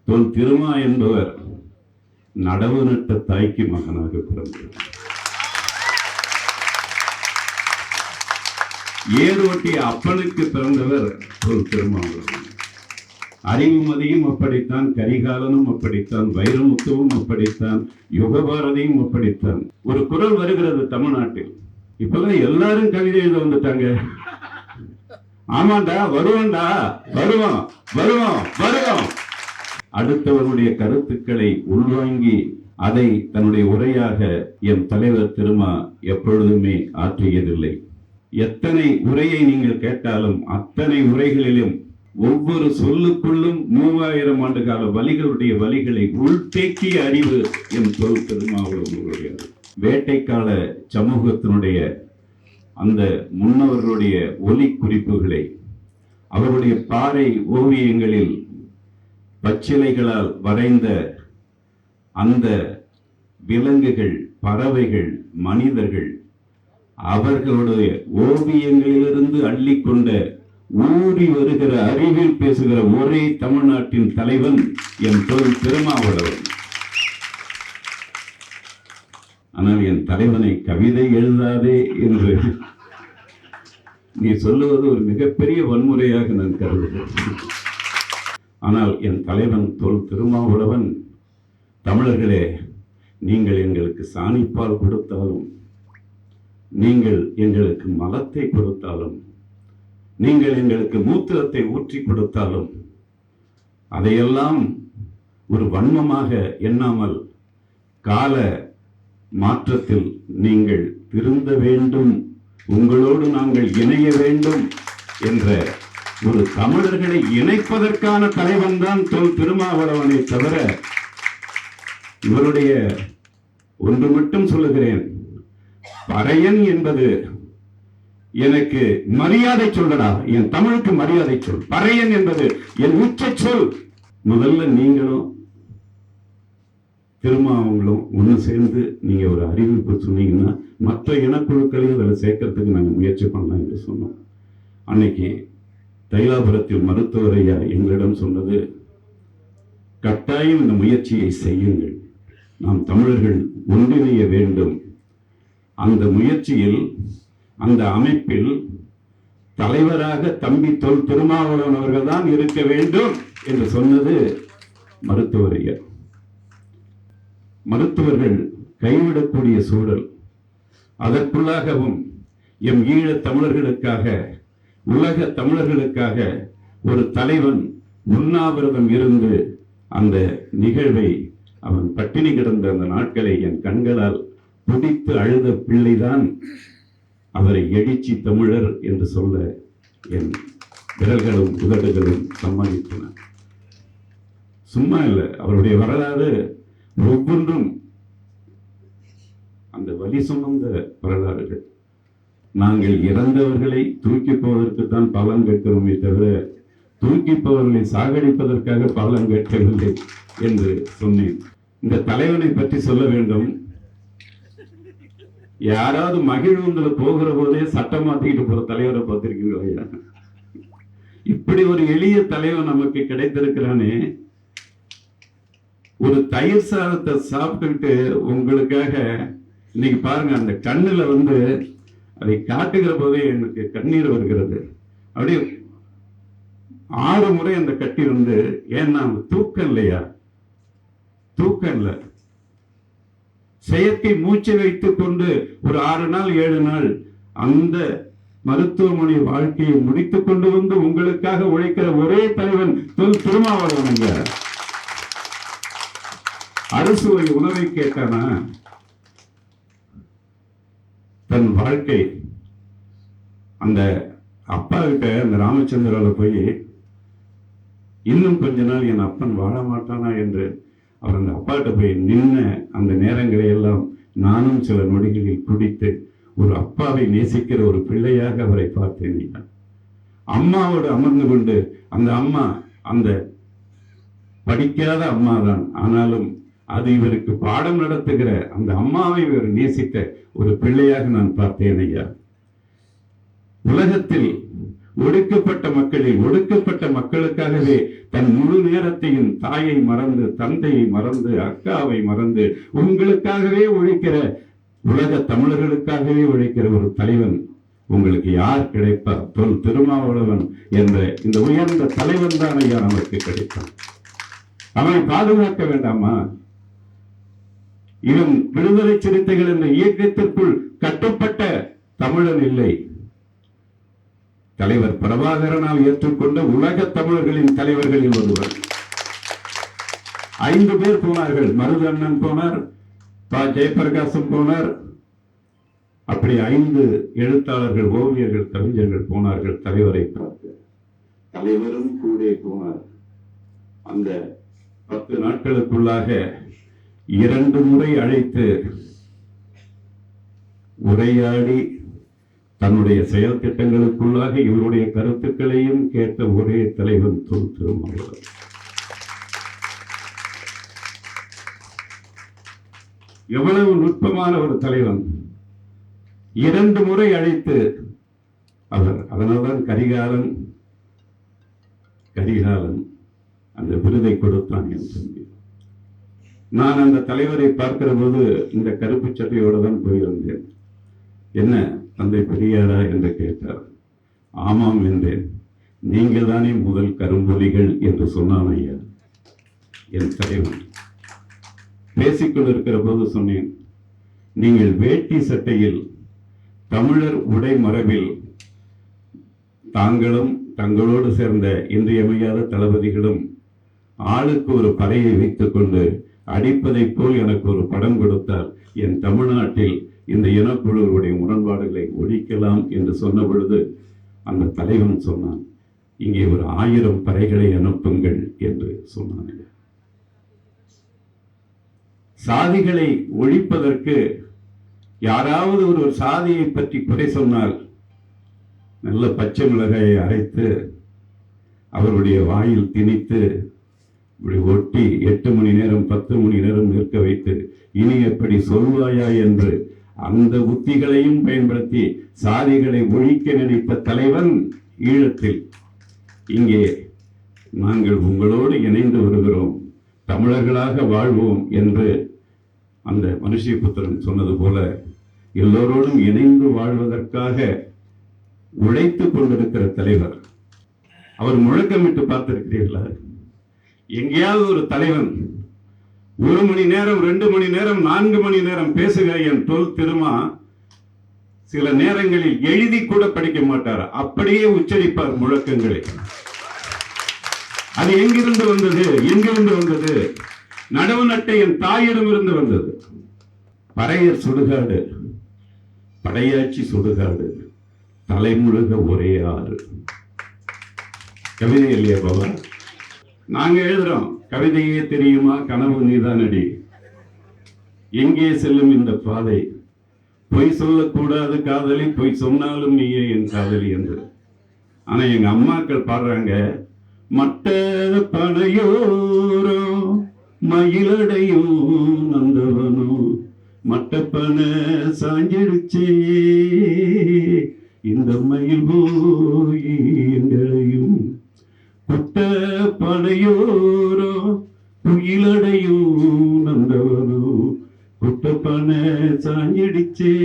தொல் திருமா என்பவர் நடவு நட்ட தாய்க்கு மகனாக பிறந்தார். ஏரோட்டிய அப்பனுக்கு பிறந்தவர் தொல் திருமாவளவன். அறிவுமதியும் அப்படித்தான், கரிகாலனும் அப்படித்தான், வைரமுத்துவும் அப்படித்தான், யுகபாரதியும் அப்படித்தான். ஒரு குரல் வருகிறது தமிழ்நாட்டில், இப்பெல்லாம் எல்லாரும் கவிதை எழுத வந்துட்டாங்க. ஆமாண்டா, வருவோம்டா, வருவோம் வருவோம் வருவோம். அடுத்தவருடைய கருத்துக்களை உள்வாங்கி அதை தன்னுடைய உரையாக என் தலைவர் திருமா எப்பொழுதுமே ஆற்றியதில்லை. எத்தனை உரையை நீங்கள் கேட்டாலும் அத்தனை உரைகளிலும் ஒவ்வொரு சொல்லுக்குள்ளும் 3000 ஆண்டு கால வலிகளுடைய வலிகளை உள்தேக்கிய அறிவு என் தொல் திருமாவளவனுடைய வேட்டைக்கால சமூகத்தினுடைய அந்த முன்னவர்களுடைய ஒலி குறிப்புகளை அவருடைய பாறை ஓவியங்களில் பச்சிலைகளால் வரைந்த அந்த விலங்குகள், பறவைகள், மனிதர்கள் அவர்களுடைய ஓவியங்களிலிருந்து அள்ளிக்கொண்ட ஊறி வருகிற அறிவில் பேசுகிற ஒரே தமிழ்நாட்டின் தலைவன் என் தொல் திருமாவளவன். ஆனால் என் தலைவனை கவிதை எழுதாதே என்று நீ சொல்லுவது ஒரு மிகப்பெரிய வன்முறையாக நான் கருதுகிறேன். ஆனால் என் தலைவன் தொல் திருமாவளவன், தமிழர்களே, நீங்கள் எங்களுக்கு சாணிப்பால் கொடுத்தாலும், நீங்கள் எங்களுக்கு மலத்தை கொடுத்தாலும், நீங்கள் எங்களுக்கு மூத்திரத்தை ஊற்றி கொடுத்தாலும் அதையெல்லாம் ஒரு வன்மமாக எண்ணாமல் கால மாற்றத்தில் நீங்கள் திருந்த வேண்டும், உங்களோடு நாங்கள் இணைய வேண்டும் என்ற ஒரு தமிழர்களை இணைப்பதற்கான தலைவன் தான் தொல் திருமாவளவனை தவிர, இவருடைய ஒன்று மட்டும் சொல்லுகிறேன், பறையன் என்பது எனக்கு மரியாதை சொல்லடா, என் தமிழுக்கு மரியாதை சொல். பறையன் என்பது என் உச்ச சொல். முதல்ல நீங்களும் திருமாவங்களும் ஒன்று சேர்ந்து நீங்க ஒரு அறிவிப்பு சொன்னீங்கன்னா மற்ற இனக்குழுக்களையும் அதில் சேர்க்கறதுக்கு நாங்கள் முயற்சி பண்ணலாம் என்று சொன்னோம். அன்னைக்கு தைலாபுரத்தில் மருத்துவர் ஐயா எங்களிடம் சொன்னது, கட்டாயம் இந்த முயற்சியை செய்யுங்கள், நாம் தமிழர்கள் ஒன்றிணைய வேண்டும். அந்த முயற்சியில், அந்த அமைப்பில் தலைவராக தம்பி தொல் திருமாவளவன் அவர்கள் தான் இருக்க வேண்டும் என்று சொன்னது மருத்துவர் ஐயா. மருத்துவர்கள் கைவிடக்கூடிய சூழல், அதற்குள்ளாகவும் எம் ஈழ தமிழர்களுக்காக, உலக தமிழர்களுக்காக ஒரு தலைவன் உண்ணாவிரதம் இருந்து அந்த நிகழ்வை, அவன் பட்டினி கிடந்த அந்த நாட்களை என் கண்களால் துடித்து அழுத பிள்ளைதான் அவரை எழுச்சி தமிழர் என்று சொல்ல என் விரல்களும் உதடுகளும் சம்மதித்தன. சும்மா இல்லை, அவருடைய வரலாறு ஒவ்வொன்றும் அந்த வலி சுமந்த வரலாறுகள். நாங்கள் இறந்தவர்களை தூக்கி போவதற்குத்தான் பலன் கேட்கிறோமே தவிர தூக்கி போவர்களை சாகடிப்பதற்காக பலன் கேட்கவில்லை என்று சொன்னேன். இந்த தலைவனை பற்றி சொல்ல வேண்டும். யாராவது மகிழ்வுங்களை போகிற போதே சட்டம் மாத்திக்கிட்டு போற தலைவரை பார்த்திருக்கீங்களா? இப்படி ஒரு எளிய தலைவன் நமக்கு கிடைத்திருக்கிறானே. ஒரு தயிர் சாதத்தை சாப்பிட்டுக்கிட்டு உங்களுக்காக இன்னைக்கு பாருங்க, அந்த கண்ணுல அதை காட்டுகிற போதே எனக்கு கண்ணீர் வருகிறது. அப்படியே 6 முறை அந்த கட்டி ஏன்னா தூக்கம் இல்லையா, தூக்கம் இல்லை, செயற்கை மூச்சை வைத்துக் கொண்டு ஒரு 6 நாள் 7 நாள் அந்த மருத்துவமனை வாழ்க்கையை முடித்துக் கொண்டு உங்களுக்காக உழைக்கிற ஒரே தலைவன் தொல் திருமாவளவன். அறுசுவை உணவை கேட்டானா, தன் வாழ்க்கை அந்த அப்பா கிட்ட அந்த ராமச்சந்திரால போய் இன்னும் கொஞ்ச நாள் என் அப்பன் வாழ மாட்டானா என்று அவர் அந்த அப்பாட்ட போய் நின்ன அந்த நேரங்களை எல்லாம் நானும் சில நொடிகளில் துடித்து ஒரு அப்பாவை நேசிக்கிற ஒரு பிள்ளையாக அவரை பார்த்தேன். அம்மாவோடு அமர்ந்து கொண்டு அந்த அம்மா அந்த படிக்காத அம்மா தான், ஆனாலும் அது இவருக்கு பாடம் நடத்துகிற அந்த அம்மாவை இவர் நேசித்த ஒரு பிள்ளையாக நான் பார்த்தேன் ஐயா. உலகத்தில் ஒடுக்கப்பட்ட மக்களுக்காகவே தன் முழு நேரத்தையும் தாயை மறந்து, தந்தையை மறந்து, அக்காவை மறந்து உங்களுக்காகவே உழைக்கிற, உலக தமிழர்களுக்காகவே உழைக்கிற ஒரு தலைவன் உங்களுக்கு யார் கிடைப்பார்? தொல் திருமாவளவன் என்ற இந்த உயர்ந்த தலைவன் தான் ஐயா நமக்கு கிடைத்தான். அவனை பாதுகாக்க வேண்டாமா? இவன் விடுதலை சிறுத்தைகள் என்ற இயக்கத்திற்குள் கட்டுப்பட்ட தமிழன் இல்லை. தலைவர் பிரபாகரனால் ஏற்றுக்கொண்ட உலக தமிழர்களின் தலைவர்களில் ஒருவர். 5 பேர் போனார்கள். மருதண்ணன் போனார், ஜெயபிரகாசம் போனார். அப்படி 5 எழுத்தாளர்கள், ஓவியர்கள், கவிஞர்கள் போனார்கள் தலைவரை பார்க்க. தலைவரும் கூட போனார். அந்த 10 நாட்களுக்குள்ளாக 2 முறை அழைத்து உரையாடி தன்னுடைய செயல் திட்டங்களுக்குள்ளாக இவருடைய கருத்துக்களையும் கேட்ட ஒரே தலைவன் தொல் திருமாவளவன். எவ்வளவு நுட்பமான ஒரு தலைவன்! 2 முறை அழைத்து அவர், அதனால்தான் கரிகாலன் அந்த விருதை கொடுத்தான் என்று சொல்லி. நான் அந்த தலைவரை பார்க்கிற போது இந்த கருப்பு சட்டையோடு தான் போயிருந்தேன். என்ன தந்தை பெரியாரா என்று கேட்டார். ஆமாம் என்றேன். நீங்கள் தானே முதல் கரும்புலிகள் என்று சொன்னான் ஐயா என் தலைவன். பேசிக்கொண்டிருக்கிற போது சொன்னேன், நீங்கள் வேட்டி சட்டையில் தமிழர் உடை மரபில் தாங்களும் தங்களோடு சேர்ந்த இன்றியமையாத தளபதிகளும் ஆளுக்கு ஒரு பறையை வைத்துக் கொண்டு அடிப்பதைப் போல் எனக்கு ஒரு படம் கொடுத்தால் என் தமிழ்நாட்டில் இந்த இனக்குழுவுடைய முரண்பாடுகளை ஒழிக்கலாம் என்று சொன்ன பொழுது அந்த தலைவன் சொன்னான், இங்கே ஒரு 1000 பறைகளை அனுப்புங்கள் என்று சொன்னான். சாதிகளை ஒழிப்பதற்கு யாராவது ஒரு சாதியை பற்றி குறை சொன்னால் நல்ல பச்சை மிளகாயை அரைத்து அவருடைய வாயில் திணித்து இப்படி ஒட்டி 8 மணி நேரம் 10 மணி நேரம் நிற்க வைத்து இனி எப்படி சொல்வாயா என்று அந்த உத்திகளையும் பயன்படுத்தி சாதிகளை ஒழிக்க நினைத்த தலைவன் ஈழத்தில். இங்கே நாங்கள் உங்களோடு இணைந்து வருகிறோம், தமிழர்களாக வாழ்வோம் என்று அந்த மனுஷிபுத்திரன் சொன்னது போல எல்லோரோடும் இணைந்து வாழ்வதற்காக உழைத்துக் கொண்டிருக்கிற தலைவர். அவர் முழக்கமிட்டு பார்த்திருக்கிறீர்களா? எங்கேயாவது ஒரு தலைவன் 1 மணி நேரம் 2 மணி நேரம் 4 மணி நேரம் பேசுகிற என் தொல் திருமா சில நேரங்களில் எழுதி கூட படிக்க மாட்டார், அப்படியே உச்சரிப்பார் முழக்கங்களை. அது எங்கிருந்து வந்தது? நடவு நட்ட என் தாயிடம் இருந்து வந்தது. பறையர் சுடுகாடு, படையாட்சி சுடுகாடு, தலைமுழுக ஒரே ஆறு. கவிதை இல்லையா பாபா? நாங்க எழுதுறோம், கவிதையே தெரியுமா கனவு நீதானடி, எங்கே செல்லும் இந்த பாதை, பொய் சொல்லக்கூடாது காதலி, பொய் சொன்னாலும் நீயே என் காதலி என்று. ஆனா எங்க அம்மாக்கள் பாடுறாங்க, மட்ட பனையோரோ மயிலடையும் நந்தவனோ மட்டப்பன சாஞ்சிடுச்சே இந்த மயில் போய் எங்களையும் குட்ட பனையோரோ குயிலடையும் நந்தவனோ குட்டப்பன சாஞ்சிடுச்சே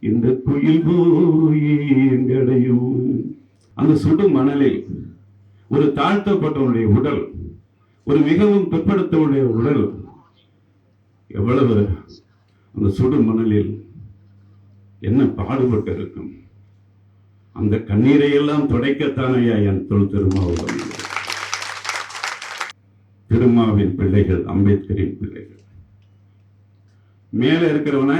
இந்த குயில் போய் எங்களையும். அந்த சுடு மணலில் ஒரு தாழ்த்தப்பட்டவனுடைய உடல், ஒரு மிகவும் பிற்படுத்தவனுடைய உடல் எவ்வளவு அந்த சுடு மணலில் என்ன பாடுபட்டு இருக்கும். அந்த கண்ணீரை எல்லாம் துடைக்கத்தான் ஐயா என் தொல் திருமாவளவன். திருமாவின் பிள்ளைகள், அம்பேத்கரின் பிள்ளைகள். மேல இருக்கிறவன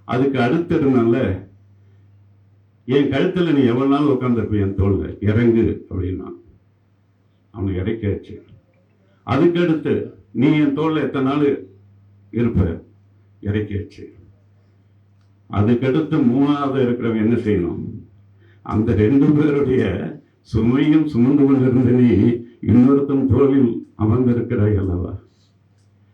அதுக்கு அடுத்து இருந்தால என் கழுத்துல நீ எவ்வளவு நாள் உட்கார்ந்துருப்ப, என் தோல்ல இறங்கு அப்படின்னா அவனை இறக்காச்சு. அதுக்கு அடுத்து நீ என் தோல்ல எத்தனை நாள் இருப்ப, இறக்காச்சு. அதுக்கடுத்து 3வது இருக்கிறவன் என்ன செய்யணும்? அந்த 2 பேருடைய சுமையும் சுமந்து கொண்டிருந்த நீ இன்னொருத்தன் தோளில் அமர்ந்திருக்கிறாய் அல்லவா?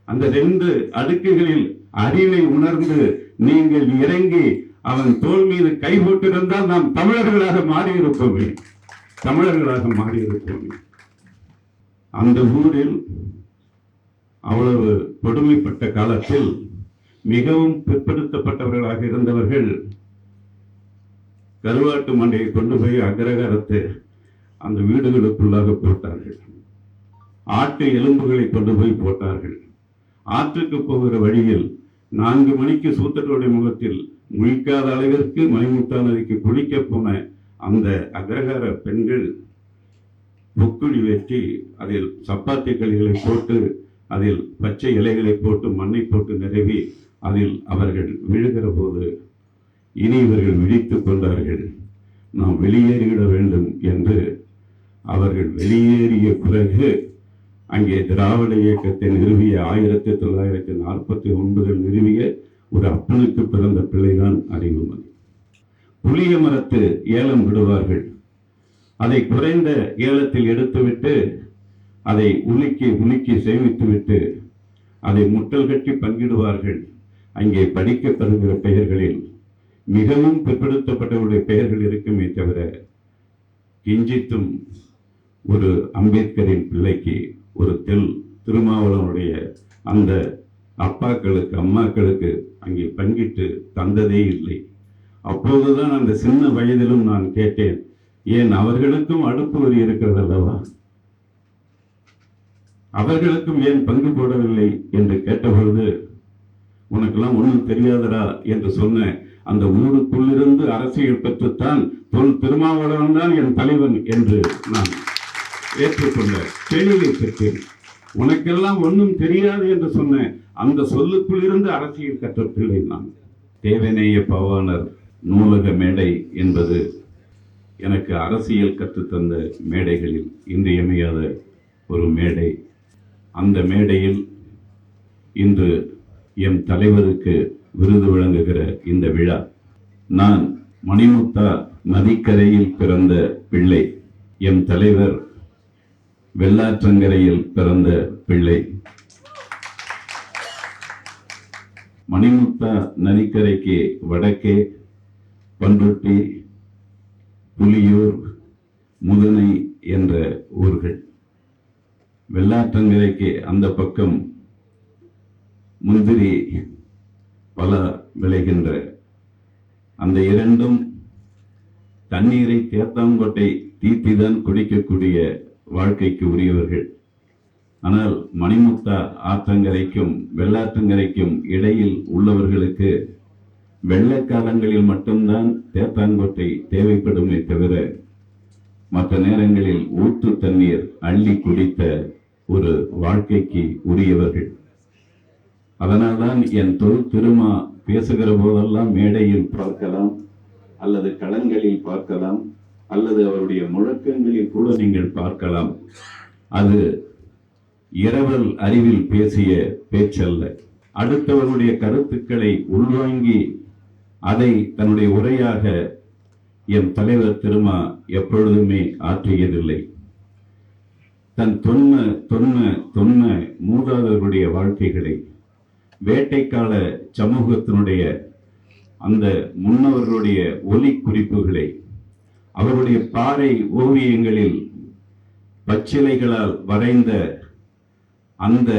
அந்த 2 அடுக்குகளில் அறிவை உணர்ந்து நீங்கள் இறங்கி அவன் தோல் மீது கை போட்டிருந்தால் நாம் தமிழர்களாக மாறியிருப்போமே. அந்த ஊரில் அவ்வளவு கொடுமைப்பட்ட காலத்தில் மிகவும் பிற்படுத்தப்பட்டவர்களாக இருந்தவர்கள் கருவாட்டு மண்டையை கொண்டு போய் அக்ரகாரத்தை அந்த வீடுகளுக்குள்ளாக போட்டார்கள். ஆட்டு எலும்புகளை கொண்டு போய் போட்டார்கள். ஆற்றுக்கு போகிற வழியில் 4 மணிக்கு சூத்திரருடைய முகத்தில் முழிக்காத அளவிற்கு மணிமுத்தா நதிக்கு குளிக்க போன அந்த அக்ரகார பெண்கள் பொக்குழி வெட்டி அதில் சப்பாத்தி களிகளை போட்டு அதில் பச்சை இலைகளை போட்டு மண்ணை போட்டு நிரவி அதில் அவர்கள் விழுகிற போது இனி இவர்கள் விழித்துக் கொண்டார்கள். நாம் வெளியேறிவிட வேண்டும் என்று அவர்கள் வெளியேறிய பிறகு அங்கே திராவிட இயக்கத்தை நிறுவிய 1949 நிறுவிய ஒரு அப்பனுக்கு பிறந்த பிள்ளைதான் அறிவுமதி. புளிய மரத்து ஏலம் விடுவார்கள். அதை குறைந்த ஏலத்தில் எடுத்துவிட்டு அதை உலுக்கி சேமித்துவிட்டு அதை முட்டல் கட்டி பங்கிடுவார்கள். அங்கே படிக்கப்படுகிற பெயர்களில் மிகவும் பிற்படுத்தப்பட்டவருடைய பெயர்கள் இருக்குமே தவிர கிஞ்சித்தும் ஒரு அம்பேத்கரின் பிள்ளைக்கு ஒரு திருமாவளவனுடைய அந்த அப்பாக்களுக்கு அம்மாக்களுக்கு அங்கே பங்கிட்டு தந்ததே இல்லை. அப்போதுதான் அந்த சின்ன வயதிலும் நான் கேட்டேன், ஏன் அவர்களுக்கும் அடுப்பு வரி இருக்கிறது அல்லவா, அவர்களுக்கும் ஏன் பங்கு போடவில்லை என்று கேட்டபொழுது, உனக்கெல்லாம் ஒன்றும் தெரியாதடா என்று சொன்ன அந்த ஊருக்குள்ளிருந்து அரசியல் பெற்றுத்தான் திருமாவளவன் தான் என் தலைவன் என்று நான் ஏற்றுக்கொண்ட கேள்வியை பெற்றேன். உனக்கெல்லாம் ஒன்றும் தெரியாது என்று சொன்ன அந்த சொல்லுக்குள் இருந்து அரசியல் கற்ற பிள்ளை நான். தேவநேய பவானர் நூலக மேடை என்பது எனக்கு அரசியல் கற்றுத்தந்த மேடைகளில் இன்றியமையாத ஒரு மேடை. அந்த மேடையில் இன்று எம் தலைவருக்கு விருது வழங்குகிற இந்த விழா, நான் மணிமுத்தா நதிக்கரையில் பிறந்த பிள்ளை, எம் தலைவர் வெள்ளாற்றங்கரையில் பிறந்த பிள்ளை. மணிமுத்தா நதிக்கரைக்கு வடக்கே பண்ருட்டி, புலியூர், முதனை என்ற ஊர்கள். வெள்ளாற்றங்கரைக்கு அந்த பக்கம் முந்திரி பல விளைகின்ற அந்த இரண்டும் தண்ணீரை தேத்தாங்கொட்டை தீத்திதான் குடிக்கக்கூடிய வாழ்க்கைக்கு உரியவர்கள். ஆனால் மணிமுத்தா ஆற்றங்கரைக்கும் வெள்ளாற்றங்கரைக்கும் இடையில் உள்ளவர்களுக்கு வெள்ளக்காலங்களில் மட்டும்தான் தேத்தாங்கொட்டை தேவைப்படுமே தவிர மற்ற நேரங்களில் ஊற்று தண்ணீர் அள்ளி குடித்த ஒரு வாழ்க்கைக்கு உரியவர்கள். அதனால்தான் என் திருமா பேசுகிற போதெல்லாம் மேடையில் பார்க்கலாம், அல்லது களங்களில் பார்க்கலாம், அல்லது அவருடைய முழக்கங்களில் கூட நீங்கள் பார்க்கலாம். அது இரவல் அறிவில் பேசிய பேச்சல்ல. அடுத்தவருடைய கருத்துக்களை உள்வாங்கி அதை தன்னுடைய உரையாக என் தலைவர் திருமா எப்பொழுதுமே ஆற்றியதில்லை. தன் தொன்ம மூதாதவருடைய வாழ்க்கைகளை, வேட்டைக்கால சமூகத்தினுடைய அந்த முன்னவர்களுடைய ஒலி குறிப்புகளை, அவருடைய பாறை ஓவியங்களில் பச்சிலைகளால் வரைந்த அந்த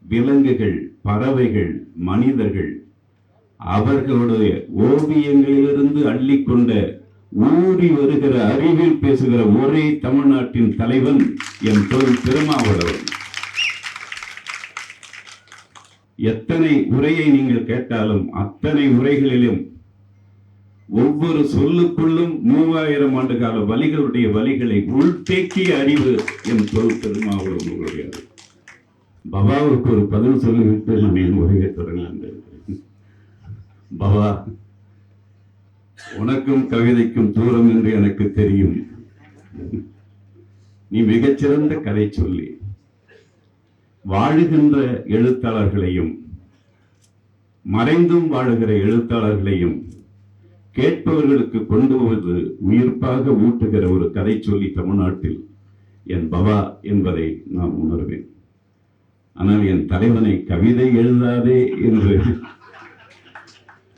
விலங்குகள், பறவைகள், மனிதர்கள், அவர்களுடைய ஓவியங்களிலிருந்து அள்ளிக்கொண்ட ஊறி வருகிற அறிவில் பேசுகிற ஒரே தமிழ்நாட்டின் தலைவன் என் திருமாவளவன். எத்தனை உரையை நீங்கள் கேட்டாலும் அத்தனை உரைகளிலும் ஒவ்வொரு சொல்லுக்குள்ளும் 3000 ஆண்டு கால வலிகளுடைய வலிகளை உள்தேக்கிய அறிவு என் திருமாவளவன். பவாவுக்கு ஒரு பதில் சொல்லிவிட்டு நான் என் உரையை தொடங்கினேன். பவா, உனக்கும் கவிதைக்கும் தூரம் என்று எனக்கு தெரியும். நீ மிகச்சிறந்த கதை சொல்லி வாழுகின்ற எழுத்தாளர்களையும் மறைந்தும் வாழுகிற எழுத்தாளர்களையும் கேட்பவர்களுக்கு கொண்டு வந்து உயிர்ப்பாக ஊட்டுகிற ஒரு கதை சொல்லி தமிழ்நாட்டில் என் பவா என்பதை நான் உணர்வேன். ஆனால் என் தலைவனை கவிதை எழுதாதே என்று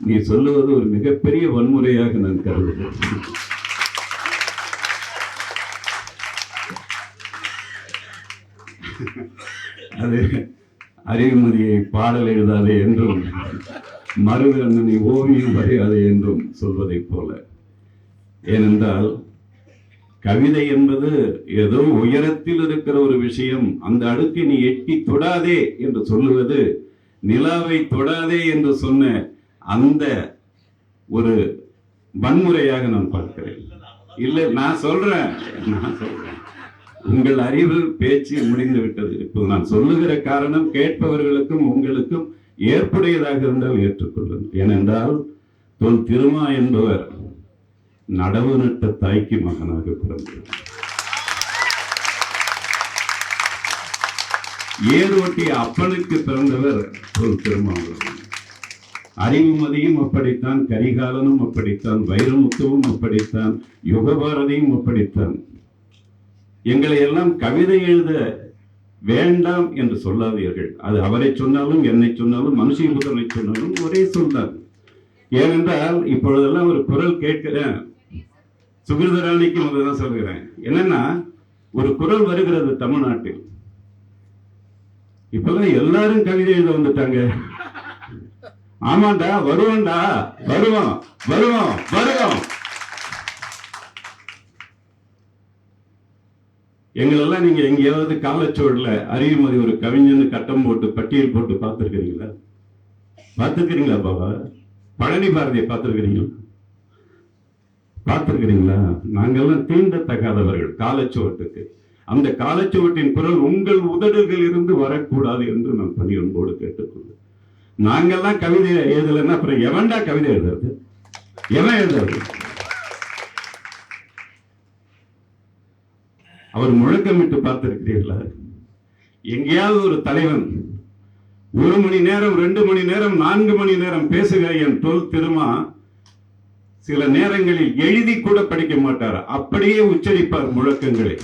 நீ சொல்லுவது ஒரு மிகப்பெரிய வன்முறையாக நான் கருதுகிறேன். அது அறிவுமதியை பாடல் எழுதாதே என்றும் மருகண்ணனை ஓவியம் வரையாதே என்றும் சொல்வதைப் போல. ஏனென்றால் கவிதை என்பது ஏதோ உயரத்தில் இருக்கிற ஒரு விஷயம், அந்த அடுக்கை நீ எட்டி தொடாதே என்று சொல்லுவது நிலாவை தொடாதே என்று சொன்ன அந்த ஒரு வன்முறையாக நான் பார்க்கிறேன். இல்லை, நான் சொல்றேன் உங்கள் அறிவு பேச்சு முடிந்து விட்டது. இப்போது நான் சொல்லுகிற காரணம் கேட்பவர்களுக்கும் உங்களுக்கும் ஏற்புடையதாக இருந்தால் ஏற்றுக்கொள்ளுங்கள். ஏனென்றால் தொல் திருமா என்பவர் நடவு நட்ட தாய்க்கு மகனாக பிறந்தார். ஏரோட்டிய அப்பனுக்கு பிறந்தவர் தொல் திருமாவளவன். அறிவுமதியும் அப்படித்தான், கரிகாலனும் அப்படித்தான், வைரமுத்துவும் அப்படித்தான், யுகபாரதியும் அப்படித்தான். எங்களை எல்லாம் கவிதை எழுத வேண்டாம் என்று சொல்லாதீர்கள். அது அவரை சொன்னாலும் என்னை சொன்னாலும் மனுஷபுதனை சொன்னாலும் ஒரே சொல்றார். ஏனென்றால் இப்பொழுதெல்லாம் ஒரு குரல் கேட்கிறேன், சுகிருதராணிக்கு முதல்தான் சொல்கிறேன். என்னன்னா, ஒரு குரல் வருகிறது தமிழ்நாட்டில், இப்பெல்லாம் எல்லாரும் கவிதை எழுத வந்துட்டாங்க. ஆமாண்டா, வருவோம்டா, வருவோம் வருவோம் வருவோம். எங்களெல்லாம் நீங்க எங்கேயாவது காலச்சோடுல அறிவுமதி ஒரு கவிஞன் கட்டம் போட்டு பட்டியல் போட்டு பார்த்திருக்கிறீங்களா? பார்த்திருக்கிறீங்களா பாபா? பழனி பாரதியை பார்த்திருக்கிறீங்களா? பார்த்திருக்கிறீங்களா? நாங்கெல்லாம் தீண்டத்தகாதவர்கள் காலச்சுவட்டுக்கு. அந்த காலச்சுவட்டின் குரல் உங்கள் உதடுகள் இருந்து வரக்கூடாது என்று நான் பணியன்போடு கேட்டுக்கொள்வேன். நாங்கெல்லாம் கவிதை எழுதலைன்னா அப்புறம் எவன்டா கவிதை எழுதுறது? எவன் எழுதுறது? அவர் முழக்கமிட்டு பார்த்திருக்கிறீர்களா? எங்கேயாவது ஒரு தலைவன் 1 மணி நேரம் 2 மணி நேரம் 4 மணி நேரம் பேசுகிற என் தொல் திருமா சில நேரங்களில் எழுதி கூட படிக்க மாட்டார், அப்படியே உச்சரிப்பார் முழக்கங்களை.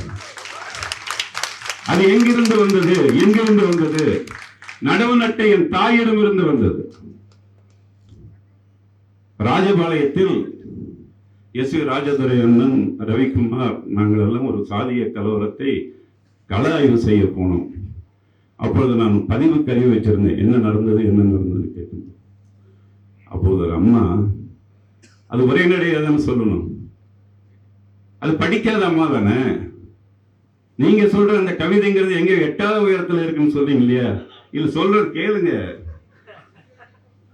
அது எங்கிருந்து வந்தது? எங்கிருந்து வந்தது? நடவு நட்ட என் தாயிடம் இருந்து வந்தது. ராஜபாளையத்தில் எஸ் ராஜதுரை அண்ணன், ரவிக்குமார், நாங்கள் எல்லாம் ஒரு சாதிய கலவரத்தை கள ஆய்வு செய்ய போனோம். அப்பொழுது நான் பதிவு கருவி வச்சிருந்தேன், என்ன நடந்தது கேட்கணும். அப்போது அம்மா, அது ஒரே நடையாதான்னு சொல்லணும், அது படிக்காத அம்மா தானே. நீங்க சொல்ற அந்த கவிதைங்கிறது எங்க 8வது உயரத்துல இருக்குன்னு சொல்றீங்க இல்லையா? இல்ல, சொல்றது கேளுங்க.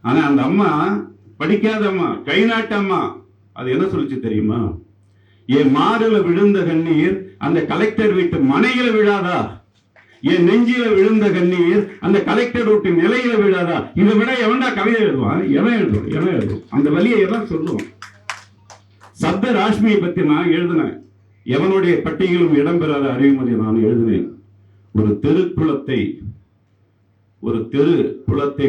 ஆனா அந்த அம்மா படிக்காத அம்மா, கை நாட்டு அம்மா. அது என்ன சொல்லிச்சு தெரியுமா? என் மாறுல விழுந்த கண்ணீர் அந்த கலெக்டர் வீட்டு மனையில விழாதா? என் நெஞ்சில விழுந்த கண்ணீர் அந்த கலெக்டர் வீட்டு நிலையில விழாதா? இதை விட எவன்டா கவிதை எழுதுவான்? எவன் எழுதும்? அந்த வழியை எல்லாம் சொல்லுவோம். சப்த ராஷ்மியை பத்தி நான் எழுதினேன். எவனுடைய பட்டியலும் இடம்பெறாத அறிவுமதி நான் எழுதினேன். ஒரு தெரு குளத்தை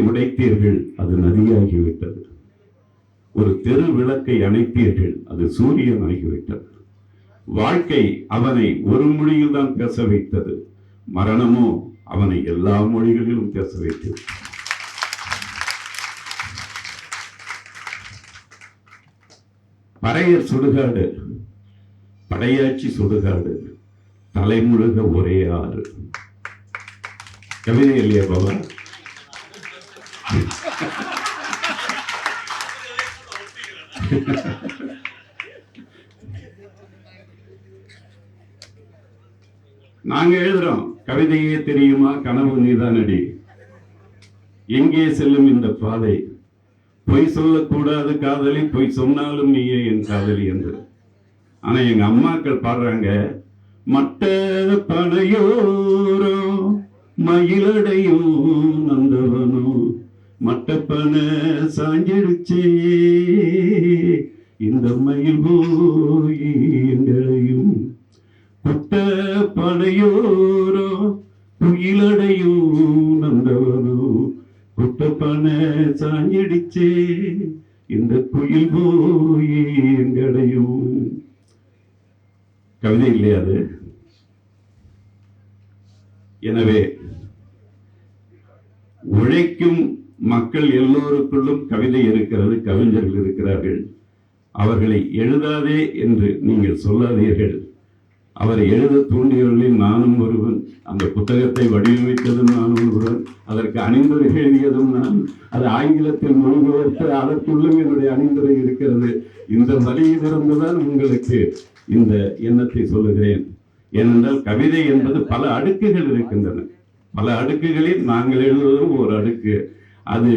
உடைத்தீர்கள், அது நதியாகிவிட்டது. ஒரு தெரு விளக்கை அணைத்தீர்கள், அது சூரியன் ஆகிவிட்டது. வாழ்க்கை அவனை ஒரு மொழியில் தான் பேச வைத்தது, மரணமோ அவனை எல்லா மொழிகளிலும் பேச வைத்தது. பறையர் சுடுகாடு, படையாட்சி சுடுகாடு, தலைமுழுக ஒரே ஆறு. கவிதை இல்லையா பாபா? நாங்க எழுதுறோம், கவிதையே தெரியுமா கனவு நீதானடி, எங்கே செல்லும் இந்த பாதை, பொய் சொல்லக்கூடாது காதலி, பொய் சொன்னாலும் நீயே என் காதலி என்று. ஆனா எங்க அம்மாக்கள் பாடுறாங்க, மட்ட பனையோரோ மயிலடையும் நந்தவனோ, மட்டப்பன சாஞ்சிடுச்சே இந்த மயில் போய் எங்களையும், குட்ட பனையோரோ குயிலடையும் நந்தவனோ, குட்டப்பன சாஞ்சிடுச்சே இந்த குயில் போய் எங்களையும். கவிதை இல்லையா அது? எனவே உழைக்கும் மக்கள் எல்லோருக்குள்ளும் கவிதை இருக்கிறது, கவிஞர்கள் இருக்கிறார்கள். அவர்களை எழுதாதே என்று நீங்கள் சொல்லாதீர்கள். அவரை எழுத தூண்டியவர்களில் நானும் ஒருவன். அந்த புத்தகத்தை வடிவமைத்ததும் நான் அதற்கு அணிந்துரை எழுதியதும் நான். அது ஆங்கிலத்தில் மொழிபெயர்த்து அதற்குள்ளும் என்னுடைய அணிந்துரை இருக்கிறது. இந்த வழியிலிருந்துதான் உங்களுக்கு இந்த எண்ணத்தை சொல்லுகிறேன். ஏனென்றால் கவிதை என்பது பல அடுக்குகள் இருக்கின்றன. பல அடுக்குகளில் நாங்கள் எழுதுவதும் ஒரு அடுக்கு. அது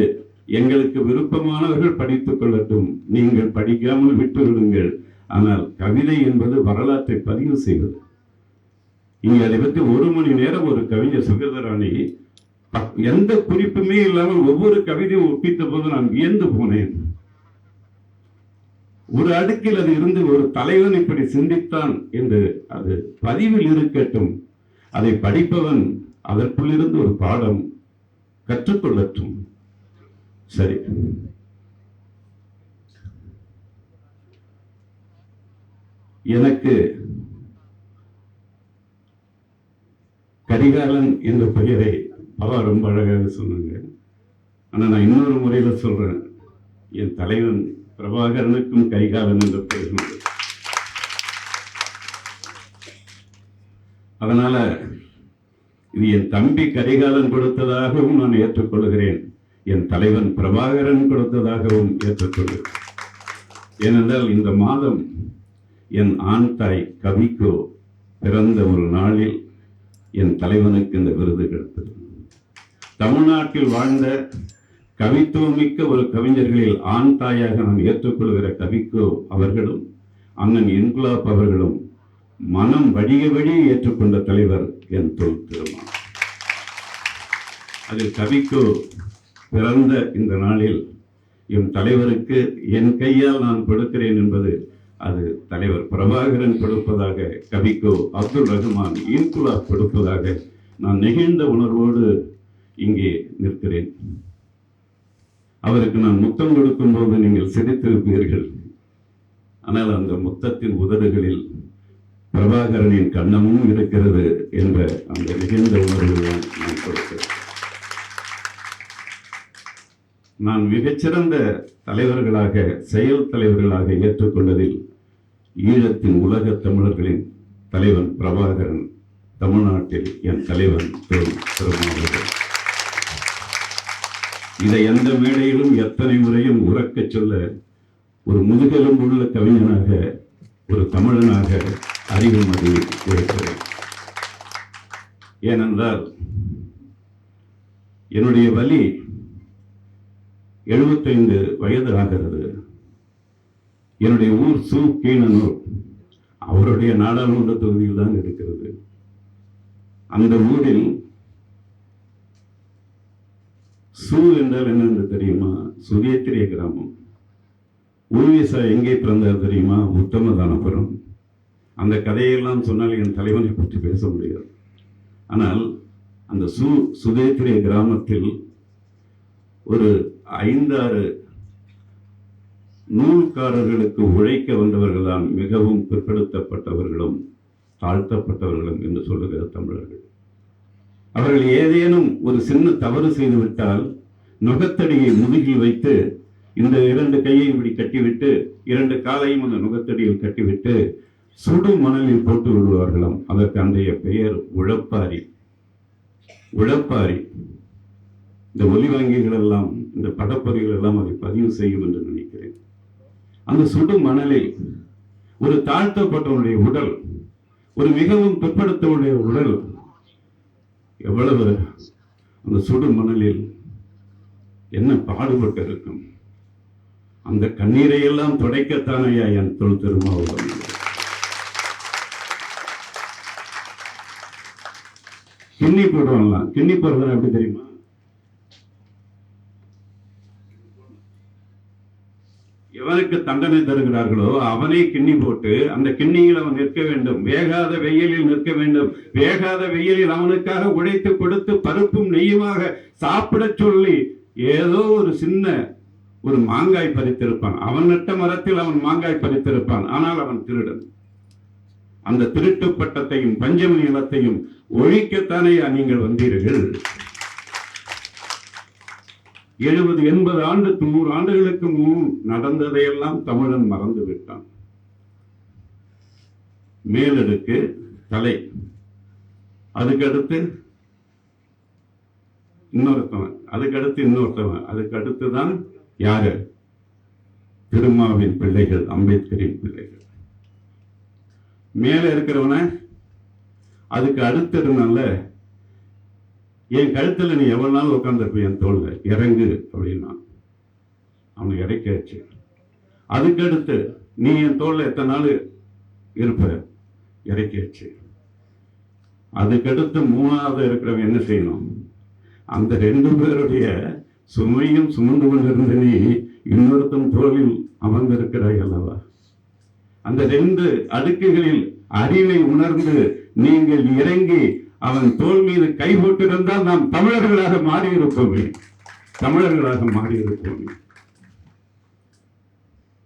எங்களுக்கு விருப்பமானவர்கள் படித்துக் கொள்ளட்டும், நீங்கள் படிக்காமல் விட்டு விடுங்கள். ஆனால் கவிதை என்பது வரலாற்றை பதிவு செய்வது. இங்கே அதை பற்றி 1 மணி நேரம் ஒரு கவிஞர் சுகதராணி எந்த குறிப்புமே இல்லாமல் ஒவ்வொரு கவிதையும் ஒப்பித்த போது நான் வியந்து போனேன். ஒரு அடுக்கில் அது இருந்து ஒரு தலைவன் இப்படி சிந்தித்தான் என்று அது பதிவில் இருக்கட்டும். அதை படிப்பவன் அதற்குள்ளிருந்து ஒரு பாடம் கற்றுக்கொள்ளட்டும். சரி, எனக்கு கரிகாலன் என்ற பெயரை அவ ரொம்ப அழகாக சொன்னாங்க. ஆனா நான் இன்னொரு முறையில சொல்றேன், என் தலைவன் பிரபாகரனுக்கும் கரிகாலன் என்ற பெயர் உண்டு. அதனால இது என் தம்பி கரிகாலன் கொடுத்ததாகவும் நான் ஏற்றுக்கொள்கிறேன், என் தலைவன் பிரபாகரன் கொடுத்ததாகவும் ஏற்றுக்கொள்கிறேன். ஏனென்றால் இந்த மாதம் என் ஆண் தாய் கவிக்கோ பிறந்த ஒரு நாளில் என் தலைவனுக்கு இந்த விருது கிடைத்தது. தமிழ்நாட்டில் வாழ்ந்த கவித்துவமிக்க ஒரு கவிஞர்களில் ஆண் தாயாக நான் ஏற்றுக்கொள்கிற கவிக்கோ அவர்களும் அண்ணன் இன்குலாப் அவர்களும் மனம் வழிய ஏற்றுக்கொண்ட தலைவர் என் தொல் திருமான். அதில் கவிக்கோ பிறந்த இந்த நாளில் என் தலைவருக்கு என் கையால் நான் கொடுக்கிறேன் என்பது அது தலைவர் பிரபாகரன் கொடுப்பதாக, கவிக்கோ அப்துல் ரஹ்மான் இன்குலாப் கொடுப்பதாக நான் நெகிழ்ந்த உணர்வோடு இங்கே நிற்கிறேன். அவருக்கு நான் முத்தம் கொடுக்கும் போது நீங்கள் சிரித்திருப்பீர்கள். ஆனால் அந்த முத்தத்தின் உதடுகளில் பிரபாகரனின் கண்ணமும் இருக்கிறது என்ற அந்த நெகிழ்ந்த உணர்வு நான் கொடுக்கிறேன். நான் மிகச்சிறந்த தலைவர்களாக, செயல் தலைவர்களாக ஏற்றுக்கொண்டதில் ஈழத்தின் உலக தமிழர்களின் தலைவன் பிரபாகரன், தமிழ்நாட்டில் என் தலைவன் திருமாவளவன். இதை எந்த மேடையிலும் எத்தனை முறையும் உறக்க சொல்ல ஒரு முதுகெலும்புள்ள கவிஞனாக, ஒரு தமிழனாக அறிவுமதி இருக்கிறேன். ஏனென்றால் என்னுடைய வலி 75 வயது ஆகிறது. என்னுடைய ஊர் சு கீழனூர், அவருடைய நாடாளுமன்ற தொகுதியில் தான் இருக்கிறது. அந்த ஊரில் சு என்றால் என்னென்று தெரியுமா? சுதேத்திரிய கிராமம். ஊவிசா எங்கே பிறந்தார் தெரியுமா? உத்தமதானபுரம். அந்த கதையெல்லாம் சொன்னால் என் தலைவனை பற்றி பேச முடியாது. ஆனால் அந்த சுதேத்திரிய கிராமத்தில் ஒரு 5-6 நூல்காரர்களுக்கு உழைக்க வந்தவர்கள் தான் மிகவும் பிற்படுத்தப்பட்டவர்களும் தாழ்த்தப்பட்டவர்களும் என்று சொல்லுகிற தமிழர்கள். அவர்கள் ஏதேனும் ஒரு சின்ன தவறு செய்துவிட்டால் நுகத்தடியை முதுகில் வைத்து இந்த 2 கையை இப்படி கட்டிவிட்டு 2 காலையும் அந்த நுகத்தடியில் கட்டிவிட்டு சுடு மணலில் போட்டு விடுவார்களாம். அதற்கு அன்றைய பெயர் உழப்பாரி. உழப்பாரி. இந்த ஒலி வங்கிகள் எல்லாம், இந்த படப்பதிவுகள் எல்லாம் அதை பதிவு செய்யும் என்று நினைக்கிறேன். அந்த சுடு மணலில் ஒரு தாழ்த்தப்பட்டவனுடைய உடல், ஒரு மிகவும் பிற்படுத்தவனுடைய உடல் எவ்வளவு அந்த சுடு மணலில் என்ன பாடுபட்டு இருக்கும். அந்த கண்ணீரை எல்லாம் துடைக்கத்தானே என் தொல் திருமாவளவன். கிண்ணி போடுவாங்களாம். கிண்ணி போடுறதுன்னா எப்படி தெரியுமா? எவனுக்கு தண்டனை தருகிறார்களோ அவனை கிண்ணி போட்டு அந்த கிண்ணியில் அவன் நிற்க வேண்டும். வேகாத வெயிலில் நிற்க வேண்டும். வேகாத வெயிலில் அவனுக்காக உழைத்து கொடுத்து பருப்பும் நெய்யுமாக சாப்பிட சொல்லி ஏதோ ஒரு சின்ன ஒரு மாங்காய் பறித்திருப்பான். அவன் நட்ட மரத்தில் அவன் மாங்காய் பறித்திருப்பான். ஆனால் அவன் திருடன். அந்த திருட்டு பட்டத்தையும் பஞ்சமி நிலத்தையும் ஒழிக்கத்தானே நீங்கள் வந்தீர்கள். 70, 80 ஆண்டு 100 ஆண்டுகளுக்கு முன் நடந்ததையெல்லாம் தமிழன் மறந்து விட்டான். மேலடுக்கு தலை, அதுக்கடுத்து இன்னொருத்தவன், அதுக்கு அடுத்து இன்னொருத்தவன், அதுக்கு அடுத்து தான் யாரு? திருமாவின் பிள்ளைகள், அம்பேத்கரின் பிள்ளைகள். மேல இருக்கிறவன அதுக்கு அடுத்து இருந்தால, என் கழுத்துல நீ எவ்வளவு நாள் உட்காந்துருப்ப, என் தோல்ல இறங்கு அப்படின்னா அவனை இறக்கியாச்சு. அதுக்கு அடுத்து நீ என் தோல்ல எத்தனை நாள் இருப்ப, இறக்கியாச்சு. அதுக்கடுத்து மூணாவது இருக்கிறவன் என்ன செய்யணும்? அந்த 2 பேருடைய சுமையும் சுமந்து கொண்டிருந்த நீ இன்னொருத்தன் தோளில் அமர்ந்திருக்கிறாய் அல்லவா? அந்த 2 அடுக்குகளில் அறிவை உணர்ந்து நீங்கள் இறங்கி அவன் தோல் மீது கை போட்டிருந்தால் நாம் தமிழர்களாக மாறியிருப்போமே, தமிழர்களாக மாறியிருப்போமே.